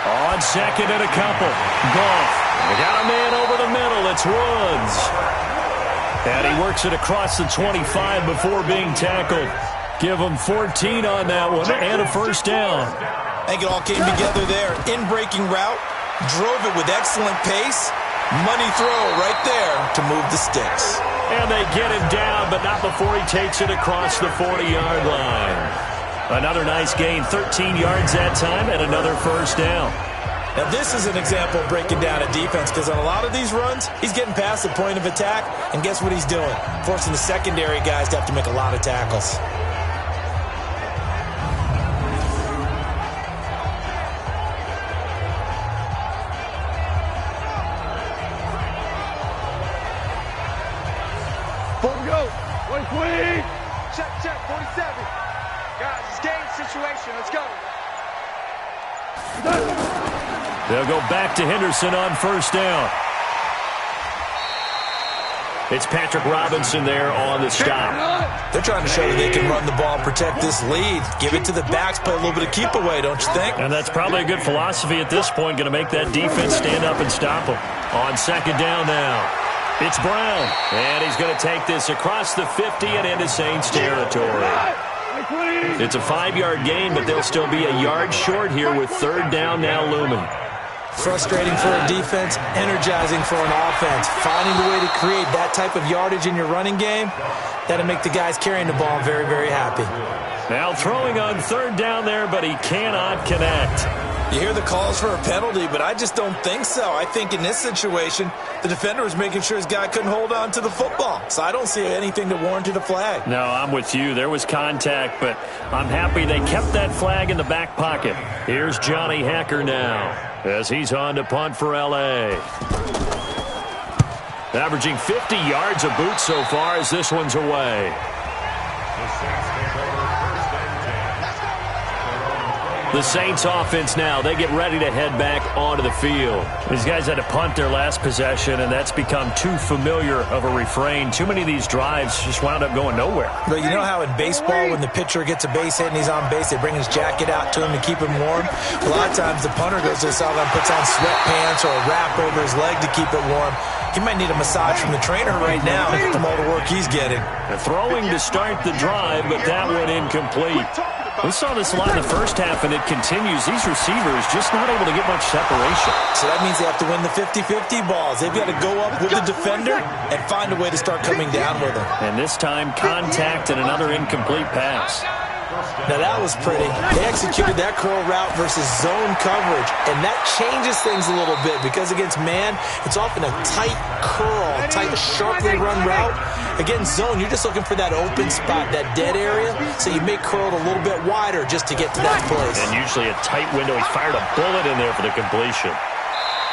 On second and a couple. Goff. They got a man over the middle. It's Woods. And he works it across the 25 before being tackled. Give him 14 on that one and a first down.
I think it all came together there. In-breaking route. Drove it with excellent pace. Money throw right there to move the sticks.
And they get him down, but not before he takes it across the 40-yard line. Another nice gain, 13 yards that time, and another first down.
Now, this is an example of breaking down a defense because on a lot of these runs, he's getting past the point of attack, and guess what he's doing? Forcing the secondary guys to have to make a lot of tackles.
Check, 47. Guys, it's game situation. Let's go.
They'll go back to Henderson on first down. It's Patrick Robinson there on the stop.
They're trying to show that they can run the ball and protect this lead. Give it to the backs, play a little bit of keep away, don't you think?
And that's probably a good philosophy at this point, going to make that defense stand up and stop them. On second down now. It's Brown, and he's going to take this across the 50 and into Saints territory. It's a 5-yard gain, but they'll still be a yard short here with third down now looming.
Frustrating for a defense, energizing for an offense. Finding a way to create that type of yardage in your running game, that'll make the guys carrying the ball very, very happy.
Now throwing on third down there, but he cannot connect.
You hear the calls for a penalty, but I just don't think so. I think in this situation, the defender was making sure his guy couldn't hold on to the football. So I don't see anything that warranted a flag.
No, I'm with you. There was contact, but I'm happy they kept that flag in the back pocket. Here's Johnny Hacker now as he's on to punt for L.A. Averaging 50 yards a boot so far as this one's away. The Saints offense now, they get ready to head back onto the field. These guys had to punt their last possession, and that's become too familiar of a refrain. Too many of these drives just wound up going nowhere.
But you know how in baseball, when the pitcher gets a base hit and he's on base, they bring his jacket out to him to keep him warm? A lot of times the punter goes to the sideline, puts on sweatpants or a wrap over his leg to keep it warm. He might need a massage from the trainer right now from all the work he's getting.
Throwing to start the drive, but that one incomplete. We saw this a lot in the first half, and it continues. These receivers just not able to get much separation.
So that means they have to win the 50-50 balls. They've got to go up with the defender and find a way to start coming down with him.
And this time, contact and another incomplete pass.
Now that was pretty. They executed that curl route versus zone coverage, and that changes things a little bit because against man, it's often a tight curl, tight, sharply run route. Against zone, you're just looking for that open spot, that dead area, so you may curl it a little bit wider just to get to that place.
And usually a tight window. He fired a bullet in there for the completion.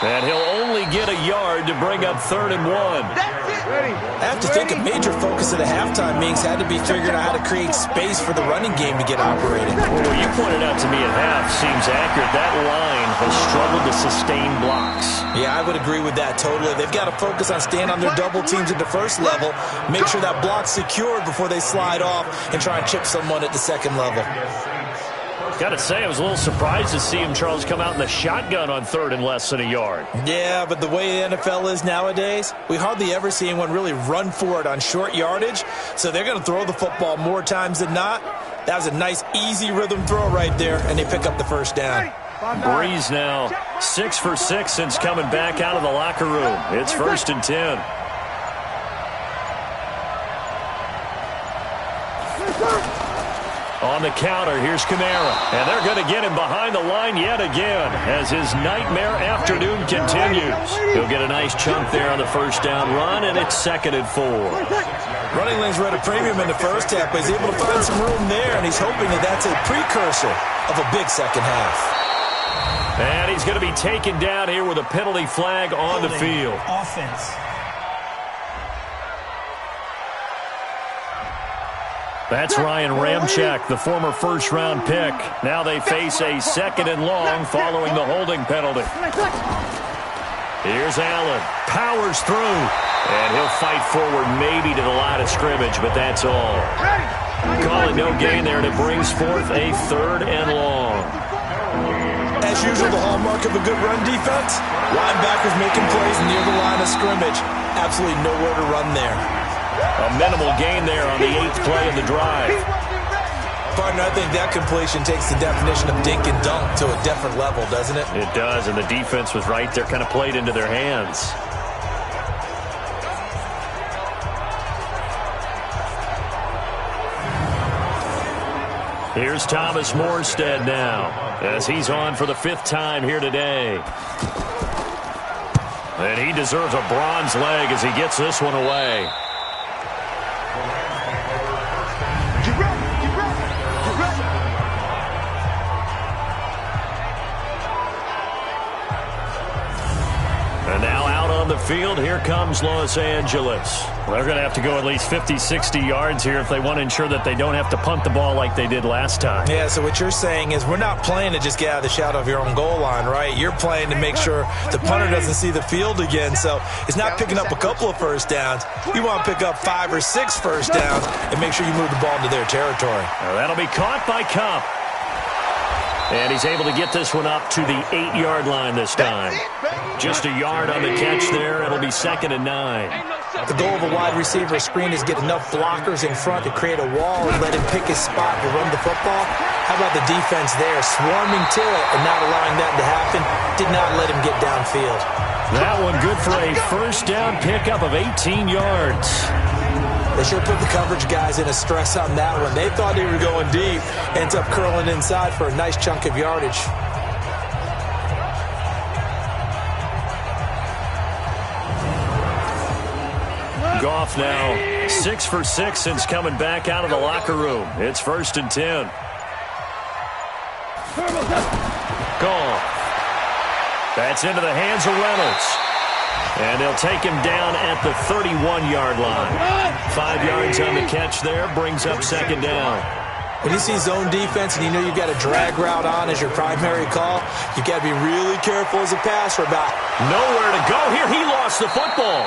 And he'll only get a yard to bring up 3rd and 1.
I have to think a major focus of the halftime meetings had to be figuring out how to create space for the running game to get operating.
Well, what you pointed out to me at half seems accurate. That line has struggled to sustain blocks.
Yeah, I would agree with that totally. They've got to focus on staying on their double teams at the first level, make sure that block's secured before they slide off and try and chip someone at the second level.
Got to say, I was a little surprised to see him, Charles, come out in the shotgun on third and less than a yard.
Yeah, but the way the NFL is nowadays, we hardly ever see anyone really run for it on short yardage, so they're going to throw the football more times than not. That was a nice, easy rhythm throw right there, and they pick up the first down.
Breeze now 6 for 6 since coming back out of the locker room. It's 1st and 10. On the counter, here's Kamara. And they're going to get him behind the line yet again as his nightmare afternoon continues. He'll get a nice chunk there on the first down run, and it's 2nd and 4.
Running lanes were at a premium in the first half, but he's able to find some room there, and he's hoping that that's a precursor of a big second half.
And he's going to be taken down here with a penalty flag on the field.
Offense.
That's Ryan Ramczyk, the former first-round pick. Now they face a 2nd and long following the holding penalty. Here's Allen. Powers through. And he'll fight forward maybe to the line of scrimmage, but that's all. Calling no gain there, and it brings forth a 3rd and long.
As usual, the hallmark of a good run defense, linebackers making plays near the line of scrimmage. Absolutely nowhere to run there.
A minimal gain there on the 8th play of the drive.
Partner, I think that completion takes the definition of dink and dunk to a different level, doesn't it?
It does, and the defense was right there, kind of played into their hands. Here's Thomas Morstead now, as he's on for the 5th time here today. And he deserves a bronze leg as he gets this one away. And now out on the field, here comes Los Angeles. They're going to have to go at least 50, 60 yards here if they want to ensure that they don't have to punt the ball like they did last time.
Yeah, so what you're saying is we're not playing to just get out of the shadow of your own goal line, right? You're playing to make sure the punter doesn't see the field again. So it's not picking up a couple of first downs. You want to pick up 5 or 6 first downs and make sure you move the ball into their territory.
Now that'll be caught by Cup. And he's able to get this one up to the 8-yard line this time. Just a yard on the catch there. It'll be 2nd and 9.
The goal of a wide receiver screen is get enough blockers in front to create a wall and let him pick his spot to run the football. How about the defense there, swarming to it and not allowing that to happen? Did not let him get downfield.
That one good for a first down pickup of 18 yards.
They sure put the coverage guys in a stress on that one. They thought they were going deep. Ends up curling inside for a nice chunk of yardage.
Goff now 6 for 6 since coming back out of the locker room. It's 1st and 10. Goff. That's into the hands of Reynolds. And they'll take him down at the 31-yard line. 5 yards on the catch there, brings up 2nd down.
When you see zone defense and you know you've got a drag route on as your primary call, you've got to be really careful as a passer about
nowhere to go here. He lost the football.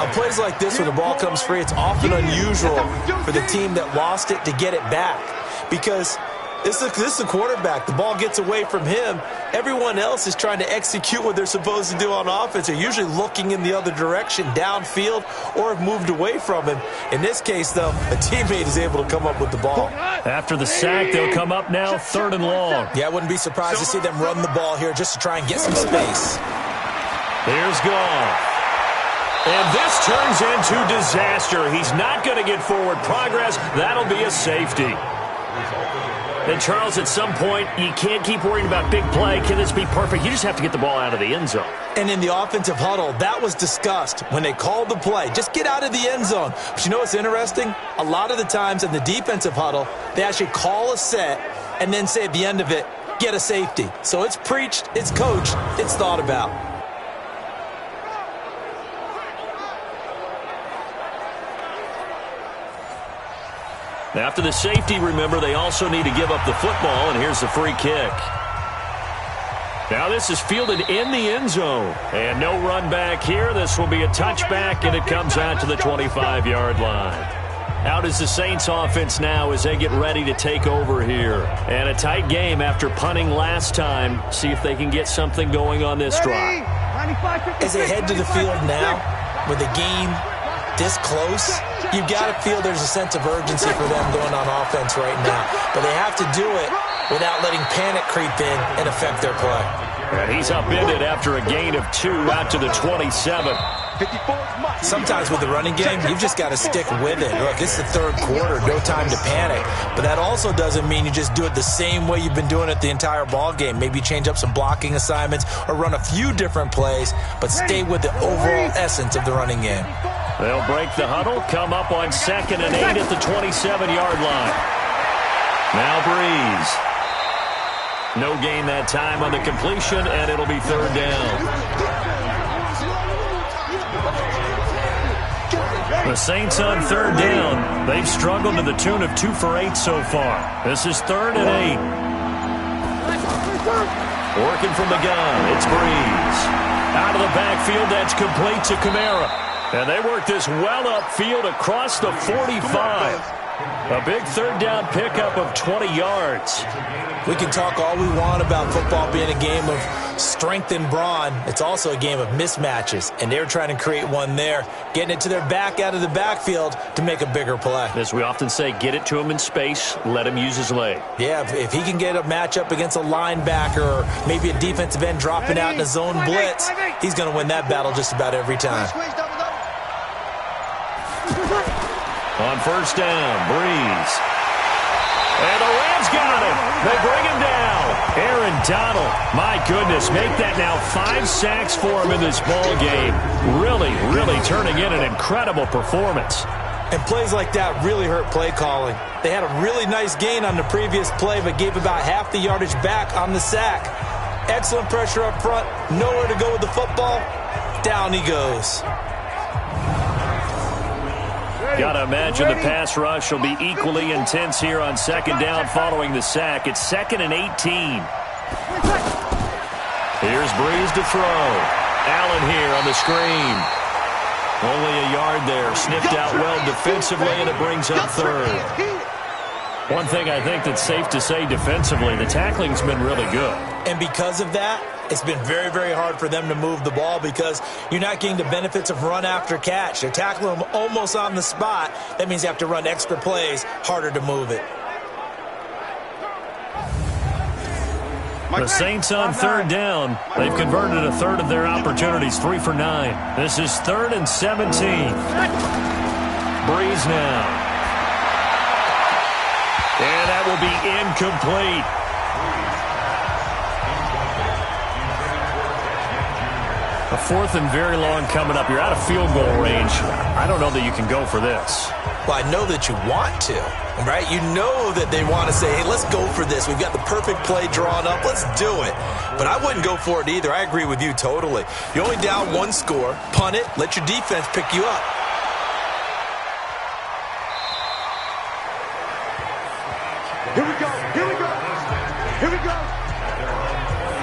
On plays like this, when the ball comes free, it's often unusual for the team that lost it to get it back. Because this is the quarterback. The ball gets away from him. Everyone else is trying to execute what they're supposed to do on offense. They're usually looking in the other direction, downfield, or have moved away from him. In this case, though, a teammate is able to come up with the ball.
After the sack, they'll come up now 3rd and long.
Yeah, I wouldn't be surprised to see them run the ball here just to try and get some space.
Here's Goff. And this turns into disaster. He's not going to get forward progress. That'll be a safety. And, Charles, at some point, you can't keep worrying about big play. Can this be perfect? You just have to get the ball out of the end zone.
And in the offensive huddle, that was discussed when they called the play. Just get out of the end zone. But you know what's interesting? A lot of the times in the defensive huddle, they actually call a set and then say at the end of it, get a safety. So it's preached, it's coached, it's thought about.
After the safety, remember, they also need to give up the football, and here's the free kick. Now this is fielded in the end zone. And no run back here. This will be a touchback, and it comes out to the 25-yard line. Out is the Saints offense now as they get ready to take over here. And a tight game after punting last time. See if they can get something going on this drive.
As they head to the field now, with the game this close, you've got to feel there's a sense of urgency for them going on offense right now. But they have to do it without letting panic creep in and affect their play.
And he's upended after a gain of 2 out to the 27.
Sometimes with the running game, you've just got to stick with it. Look, it's the third quarter, no time to panic. But that also doesn't mean you just do it the same way you've been doing it the entire ball game. Maybe change up some blocking assignments or run a few different plays, but stay with the overall essence of the running game.
They'll break the huddle, come up on 2nd and 8 at the 27-yard line. Now Breeze. No gain that time on the completion, and it'll be 3rd down. The Saints on 3rd down. They've struggled to the tune of 2 for 8 so far. This is 3rd and 8. Working from the gun, it's Breeze. Out of the backfield, that's complete to Kamara. And they work this well upfield across the 45. A big 3rd down pickup of 20 yards.
We can talk all we want about football being a game of strength and brawn. It's also a game of mismatches, and they're trying to create one there, getting it to their back out of the backfield to make a bigger play.
As we often say, get it to him in space, let him use his leg.
Yeah, if he can get a matchup against a linebacker or maybe a defensive end dropping out in a zone blitz, he's going to win that battle just about every time.
On 1st down, Breeze. And the Rams got him. They bring him down. Aaron Donald, my goodness, make that now 5 sacks for him in this ball game. Really, really turning in an incredible performance.
And plays like that really hurt play calling. They had a really nice gain on the previous play, but gave about half the yardage back on the sack. Excellent pressure up front. Nowhere to go with the football. Down he goes.
Got to imagine the pass rush will be equally intense here on 2nd down following the sack. It's 2nd and 18. Here's Breeze to throw. Allen here on the screen. Only a yard there. Sniffed out well defensively, and it brings up 3rd. One thing I think that's safe to say defensively, the tackling's been really good.
And because of that, it's been very, very hard for them to move the ball because you're not getting the benefits of run after catch. They're tackling them almost on the spot. That means you have to run extra plays, harder to move it.
The Saints on 3rd down. They've converted a 1/3 of their opportunities, 3 for 9. This is 3rd and 17. Breeze now. And that will be incomplete. A 4th and very long coming up. You're out of field goal range. I don't know that you can go for this.
Well, I know that you want to, right? You know that they want to say, hey, let's go for this. We've got the perfect play drawn up. Let's do it. But I wouldn't go for it either. I agree with you totally. You're only down 1 score. Punt it. Let your defense pick you up.
Here we go. Here we go. Here we go.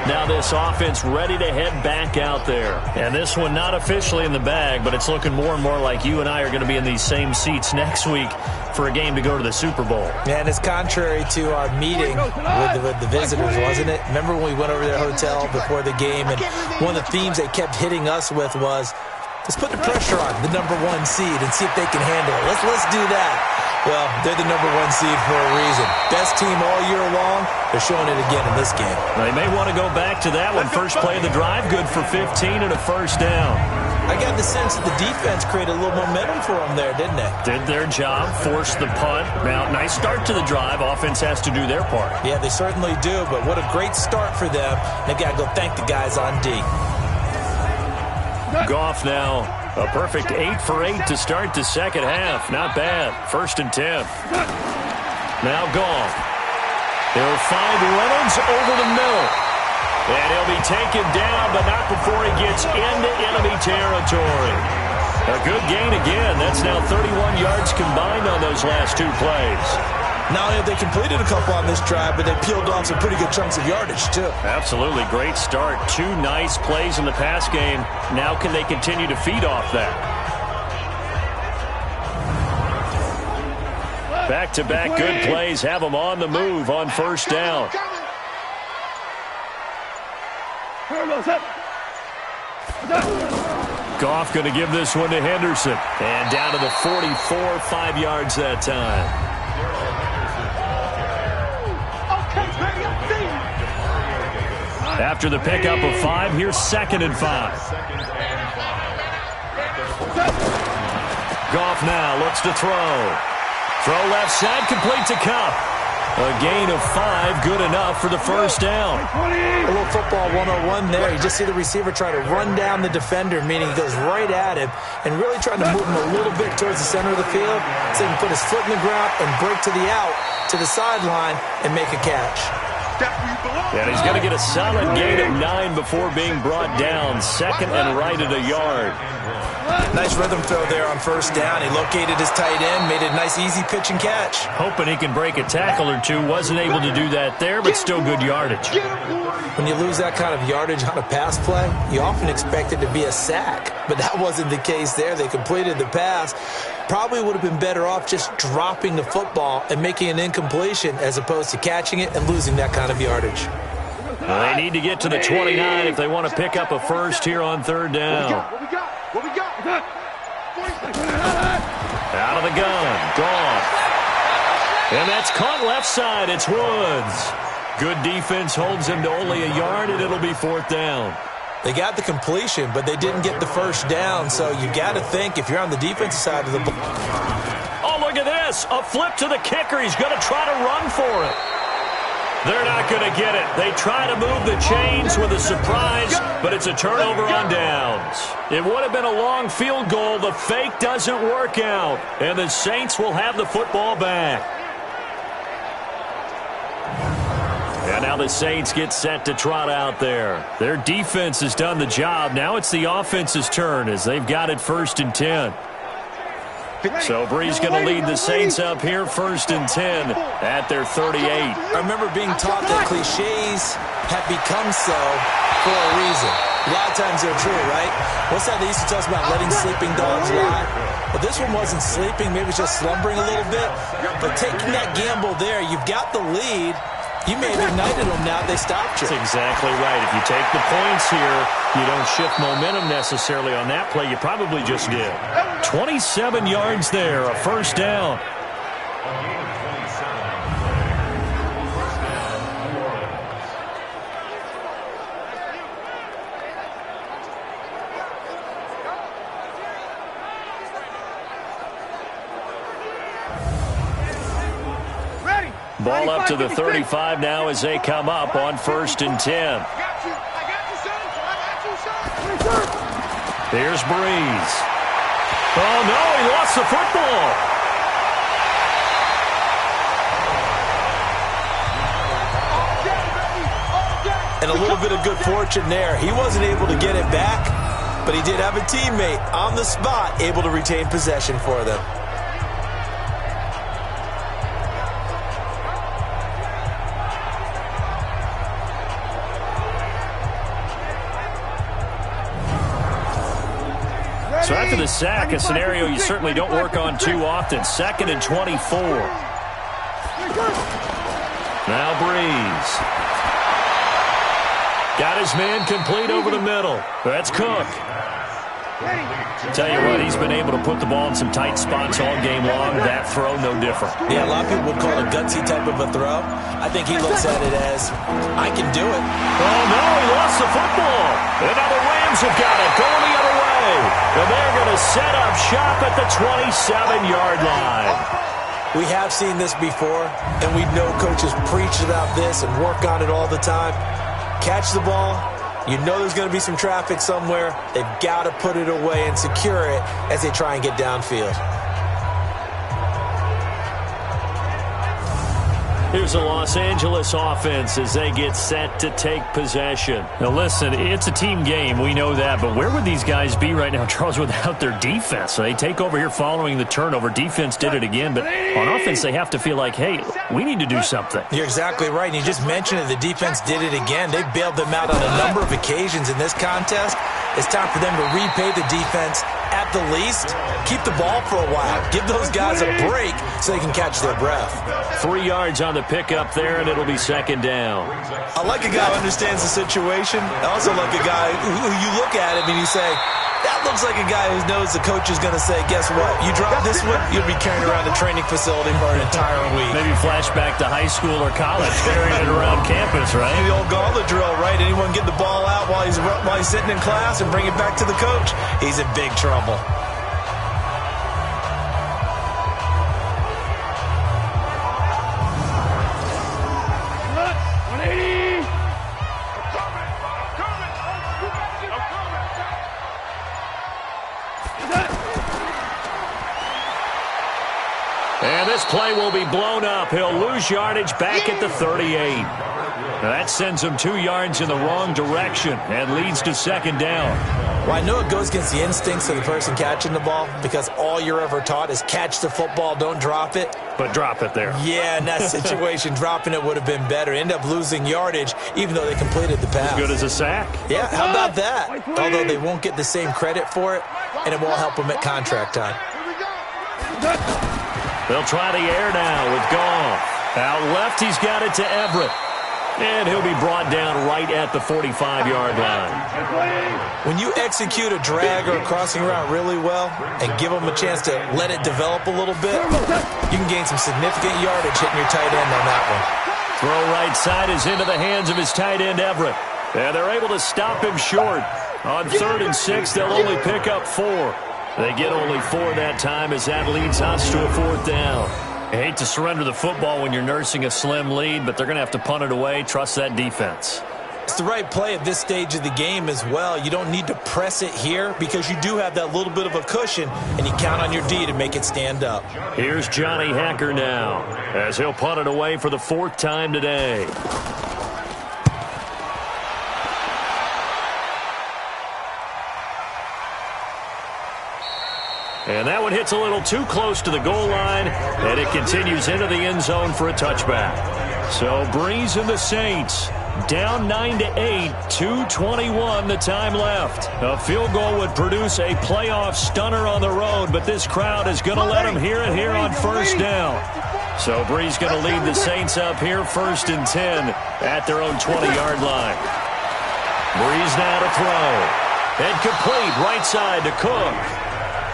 Now this offense ready to head back out there. And this one not officially in the bag, but it's looking more and more like you and I are going to be in these same seats next week for a game to go to the Super Bowl.
And it's contrary to our meeting with the visitors, wasn't it? Remember when we went over to their hotel before the game, and one of the themes they kept hitting us with was, let's put the pressure on the #1 seed and see if they can handle it. Let's do that. Well, they're the #1 seed for a reason. Best team all year long. They're showing it again in this game.
They may want to go back to that one. First play of the drive, good for 15 and a 1st down.
I got the sense that the defense created a little momentum for them there, didn't they?
Did their job, forced the punt. Now, nice start to the drive. Offense has to do their part.
Yeah, they certainly do, but what a great start for them. They got to go thank the guys on D.
Goff now, a perfect 8 for 8 to start the 2nd half. Not bad. 1st and 10. Now Goff. He'll find Reynolds over the middle. And he'll be taken down, but not before he gets into enemy territory. A good gain again. That's now 31 yards combined on those those last 2 plays.
Not only have they completed a couple on this drive, but they peeled off some pretty good chunks of yardage, too.
Absolutely. Great start. 2 nice plays in the pass game. Now can they continue to feed off that? Back-to-back good plays have them on the move on first down. Goff going to give this one to Henderson. And down to the 44, 5 yards that time. After the pickup of 5, here's 2nd and 5. Goff now looks to throw. Throw left side, complete to Cup. A gain of 5, good enough for the first down.
A little football 101 there. You just see the receiver try to run down the defender, meaning he goes right at him, and really trying to move him a little bit towards the center of the field so he can put his foot in the ground and break to the out, to the sideline, and make a catch.
And he's going to get a solid gain of 9 before being brought down. 2nd and right at a yard.
Nice rhythm throw there on first down. He located his tight end, made a nice easy pitch and catch.
Hoping he can break a tackle or two. Wasn't able to do that there, but still good yardage.
When you lose that kind of yardage on a pass play, you often expect it to be a sack. But that wasn't the case there. They completed the pass. Probably would have been better off just dropping the football and making an incompletion as opposed to catching it and losing that kind of yardage.
Well, they need to get to the 29 if they want to pick up a first here on 3rd down.
What we got?
Out of the gun. Goff. And that's caught left side. It's Woods. Good defense holds him to only a yard, and it'll be 4th down.
They got the completion, but they didn't get the first down, so you got to think if you're on the defensive side of the ball.
Oh, look at this. A flip to the kicker. He's going to try to run for it. They're not going to get it. They try to move the chains with a surprise, but it's a turnover on downs. It would have been a long field goal. The fake doesn't work out, and the Saints will have the football back. And now the Saints get set to trot out there. Their defense has done the job. Now it's the offense's turn as they've got it 1st and 10. So Brees going to lead the Saints up here 1st and 10 at their 38.
I remember being taught that cliches have become so for a reason. A lot of times they're true, right? What's that they used to tell us about letting sleeping dogs lie? Well, this one wasn't sleeping. Maybe it was just slumbering a little bit. But taking that gamble there, you've got the lead. You may have ignited them now. They stopped you.
That's exactly right. If you take the points here, you don't shift momentum necessarily on that play. You probably just did. 27 yards there, a first down. Ball up to the 35 now as they come up on 1st and 10. Here's Brees. Oh, no, he lost the football.
And a little bit of good fortune there. He wasn't able to get it back, but he did have a teammate on the spot able to retain possession for them.
So after the sack, a scenario you certainly don't work on too often. 2nd and 24. Now Brees. Got his man complete over the middle. That's Cook. Tell you what, he's been able to put the ball in some tight spots all game long. That throw, no different.
Yeah, a lot of people would call it a gutsy type of a throw. I think he looks at it as, I can do it.
Oh, no, he lost the football. And now the Rams have got it, going the other way. And they're going to set up shop at the 27-yard line.
We have seen this before, and we know coaches preach about this and work on it all the time. Catch the ball. You know there's going to be some traffic somewhere. They've got to put it away and secure it as they try and get downfield.
Here's a Los Angeles offense as they get set to take possession.
Now listen, it's a team game. We know that. But where would these guys be right now, Charles, without their defense? So they take over here following the turnover. Defense did it again. But on offense, they have to feel like, hey, we need to do something.
You're exactly right. And you just mentioned it. The defense did it again. They bailed them out on a number of occasions in this contest. It's time for them to repay the defense at the least. Keep the ball for a while. Give those guys a break so they can catch their breath.
3 yards on the pickup there, and it'll be second down.
I like a guy who understands the situation. I also like a guy who you look at him and you say, that looks like a guy who knows the coach is going to say, guess what? You drop this one, you'll be carrying around the training facility for an entire week.
Maybe flashback to high school or college, carrying it around campus, right?
The old gauntlet drill, right? Anyone get the ball out while he's sitting in class and bring it back to the coach? He's in big trouble.
And this play will be blown up. He'll lose yardage back at the 38. Now that sends him 2 yards in the wrong direction and leads to second down.
Well, I know it goes against the instincts of the person catching the ball because all you're ever taught is catch the football, don't drop it.
But drop it there.
Yeah, in that situation, dropping it would have been better. End up losing yardage even though they completed the pass.
As good as a sack.
Yeah, how about that? Although they won't get the same credit for it, and it won't help them at contract time.
They'll try the air now with Goff. Out left, he's got it to Everett. And he'll be brought down right at the 45-yard line.
When you execute a drag or a crossing route really well and give them a chance to let it develop a little bit, you can gain some significant yardage hitting your tight end on that one.
Throw right side is into the hands of his tight end, Everett. And they're able to stop him short. On 3rd and 6, they'll only pick up 4. They get only 4 that time as that leads us to a 4th down. I hate to surrender the football when you're nursing a slim lead, but they're going to have to punt it away. Trust that defense.
It's the right play at this stage of the game as well. You don't need to press it here because you do have that little bit of a cushion, and you count on your D to make it stand up.
Here's Johnny Hacker now as he'll punt it away for the 4th time today. And that one hits a little too close to the goal line, and it continues into the end zone for a touchback. So Breeze and the Saints down 9-8, 2:21 the time left. A field goal would produce a playoff stunner on the road, but this crowd is going to let them hear it here on 1st down. So Breeze going to lead the Saints up here 1st and 10 at their own 20-yard line. Breeze now to throw. And complete right side to Cook.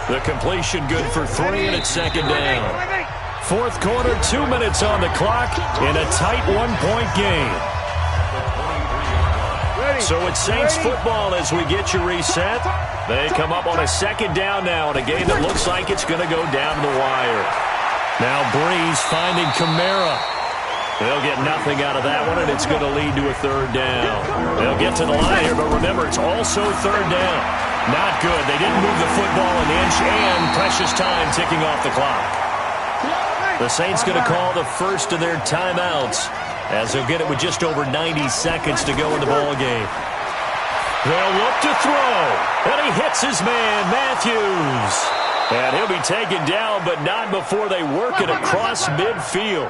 The completion good for 3, and it's 2nd down. 4th quarter, 2 minutes on the clock in a tight 1-point game. So it's Saints football as we get you reset. They come up on a 2nd down now in a game that looks like it's going to go down to the wire. Now Breeze finding Kamara. They'll get nothing out of that one, and it's going to lead to a 3rd down. They'll get to the line here, but remember, it's also 3rd down. Not good. They didn't move the football an inch, and precious time ticking off the clock. The Saints going to call the first of their timeouts as they'll get it with just over 90 seconds to go in the ball game. They'll look to throw, and he hits his man, Matthews. And he'll be taken down, but not before they work it across midfield.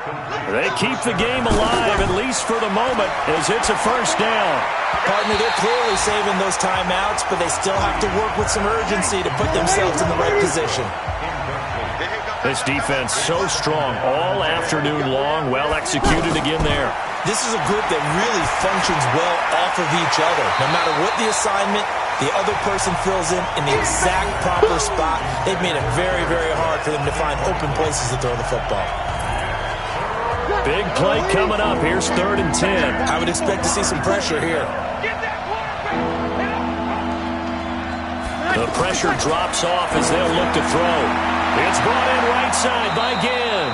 They keep the game alive, at least for the moment, as it's a 1st down.
Partner, they're clearly saving those timeouts, but they still have to work with some urgency to put themselves in the right position.
This defense so strong all afternoon long, well executed again there.
This is a group that really functions well off of each other. No matter what the assignment, the other person fills in the exact proper spot. They've made it very, very hard for them to find open places to throw the football.
Big play coming up. Here's 3rd and 10.
I would expect to see some pressure here.
The pressure drops off as they'll look to throw. It's brought in right side by Ginn.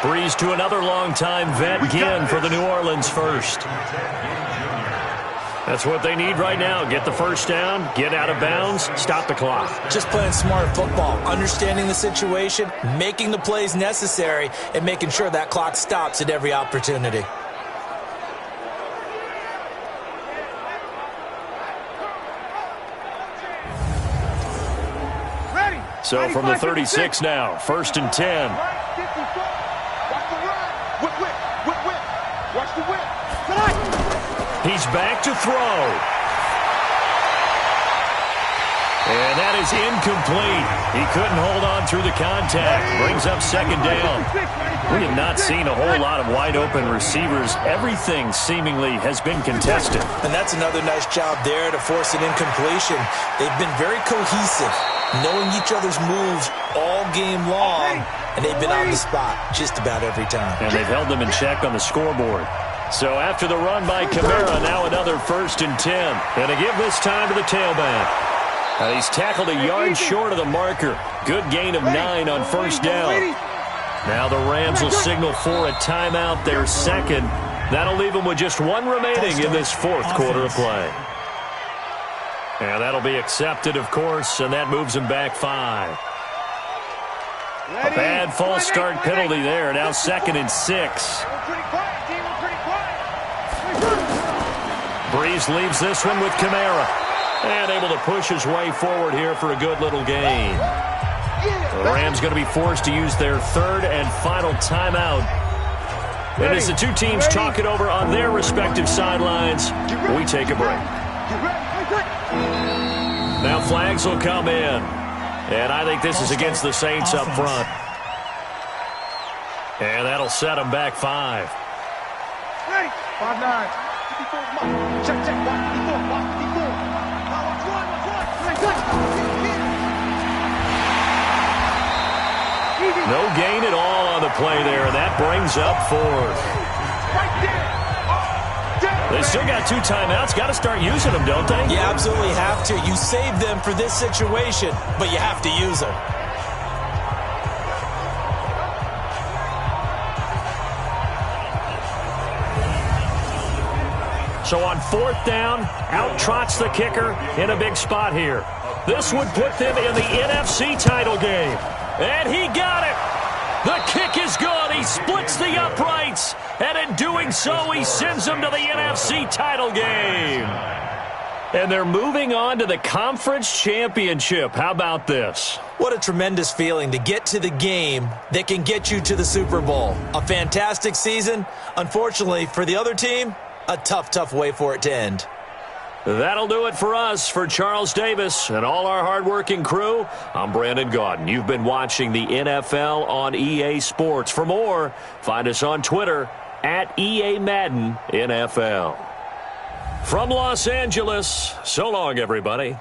Breeze to another long-time vet, Ginn, for the New Orleans first. That's what they need right now. Get the first down, get out of bounds, stop the clock.
Just playing smart football, understanding the situation, making the plays necessary, and making sure that clock stops at every opportunity.
So from the 36 now, 1st and 10. He's back to throw. And that is incomplete. He couldn't hold on through the contact. Brings up 2nd down. We have not seen a whole lot of wide-open receivers. Everything seemingly has been contested.
And that's another nice job there to force an incompletion. They've been very cohesive, knowing each other's moves all game long, and they've been on the spot just about every time.
And they've held them in check on the scoreboard. So after the run by Kamara, now another 1st and 10. And to give this time to the tailback. He's tackled a yard short of the marker. Good gain of 9 on 1st down. Now the Rams will signal for a timeout, their 2nd. That'll leave them with just 1 remaining in this 4th quarter of play. And that'll be accepted, of course, and that moves them back 5. A bad false start penalty there. Now 2nd and 6. Breeze leaves this one with Kamara. And able to push his way forward here for a good little gain. The Rams going to be forced to use their 3rd and final timeout. And as the two teams talk it over on their respective sidelines, we take a break. Now flags will come in. And I think this is against the Saints up front. And that'll set them back 5.
5-9. Check, check. Watch 54.
No gain at all on the play there. That brings up 4th. They still got 2 timeouts. Got to start using them, don't they?
You absolutely have to. You save them for this situation, but you have to use them.
So on 4th down, out trots the kicker in a big spot here. This would put them in the NFC title game. And he got it. The kick is good. He splits the uprights. And in doing so, he sends them to the NFC title game. And they're moving on to the conference championship. How about this?
What a tremendous feeling to get to the game that can get you to the Super Bowl. A fantastic season. Unfortunately, for the other team, a tough, tough way for it to end.
That'll do it for us. For Charles Davis and all our hardworking crew, I'm Brandon Gaudin. You've been watching the NFL on EA Sports. For more, find us on Twitter at EA Madden NFL. From Los Angeles, so long, everybody.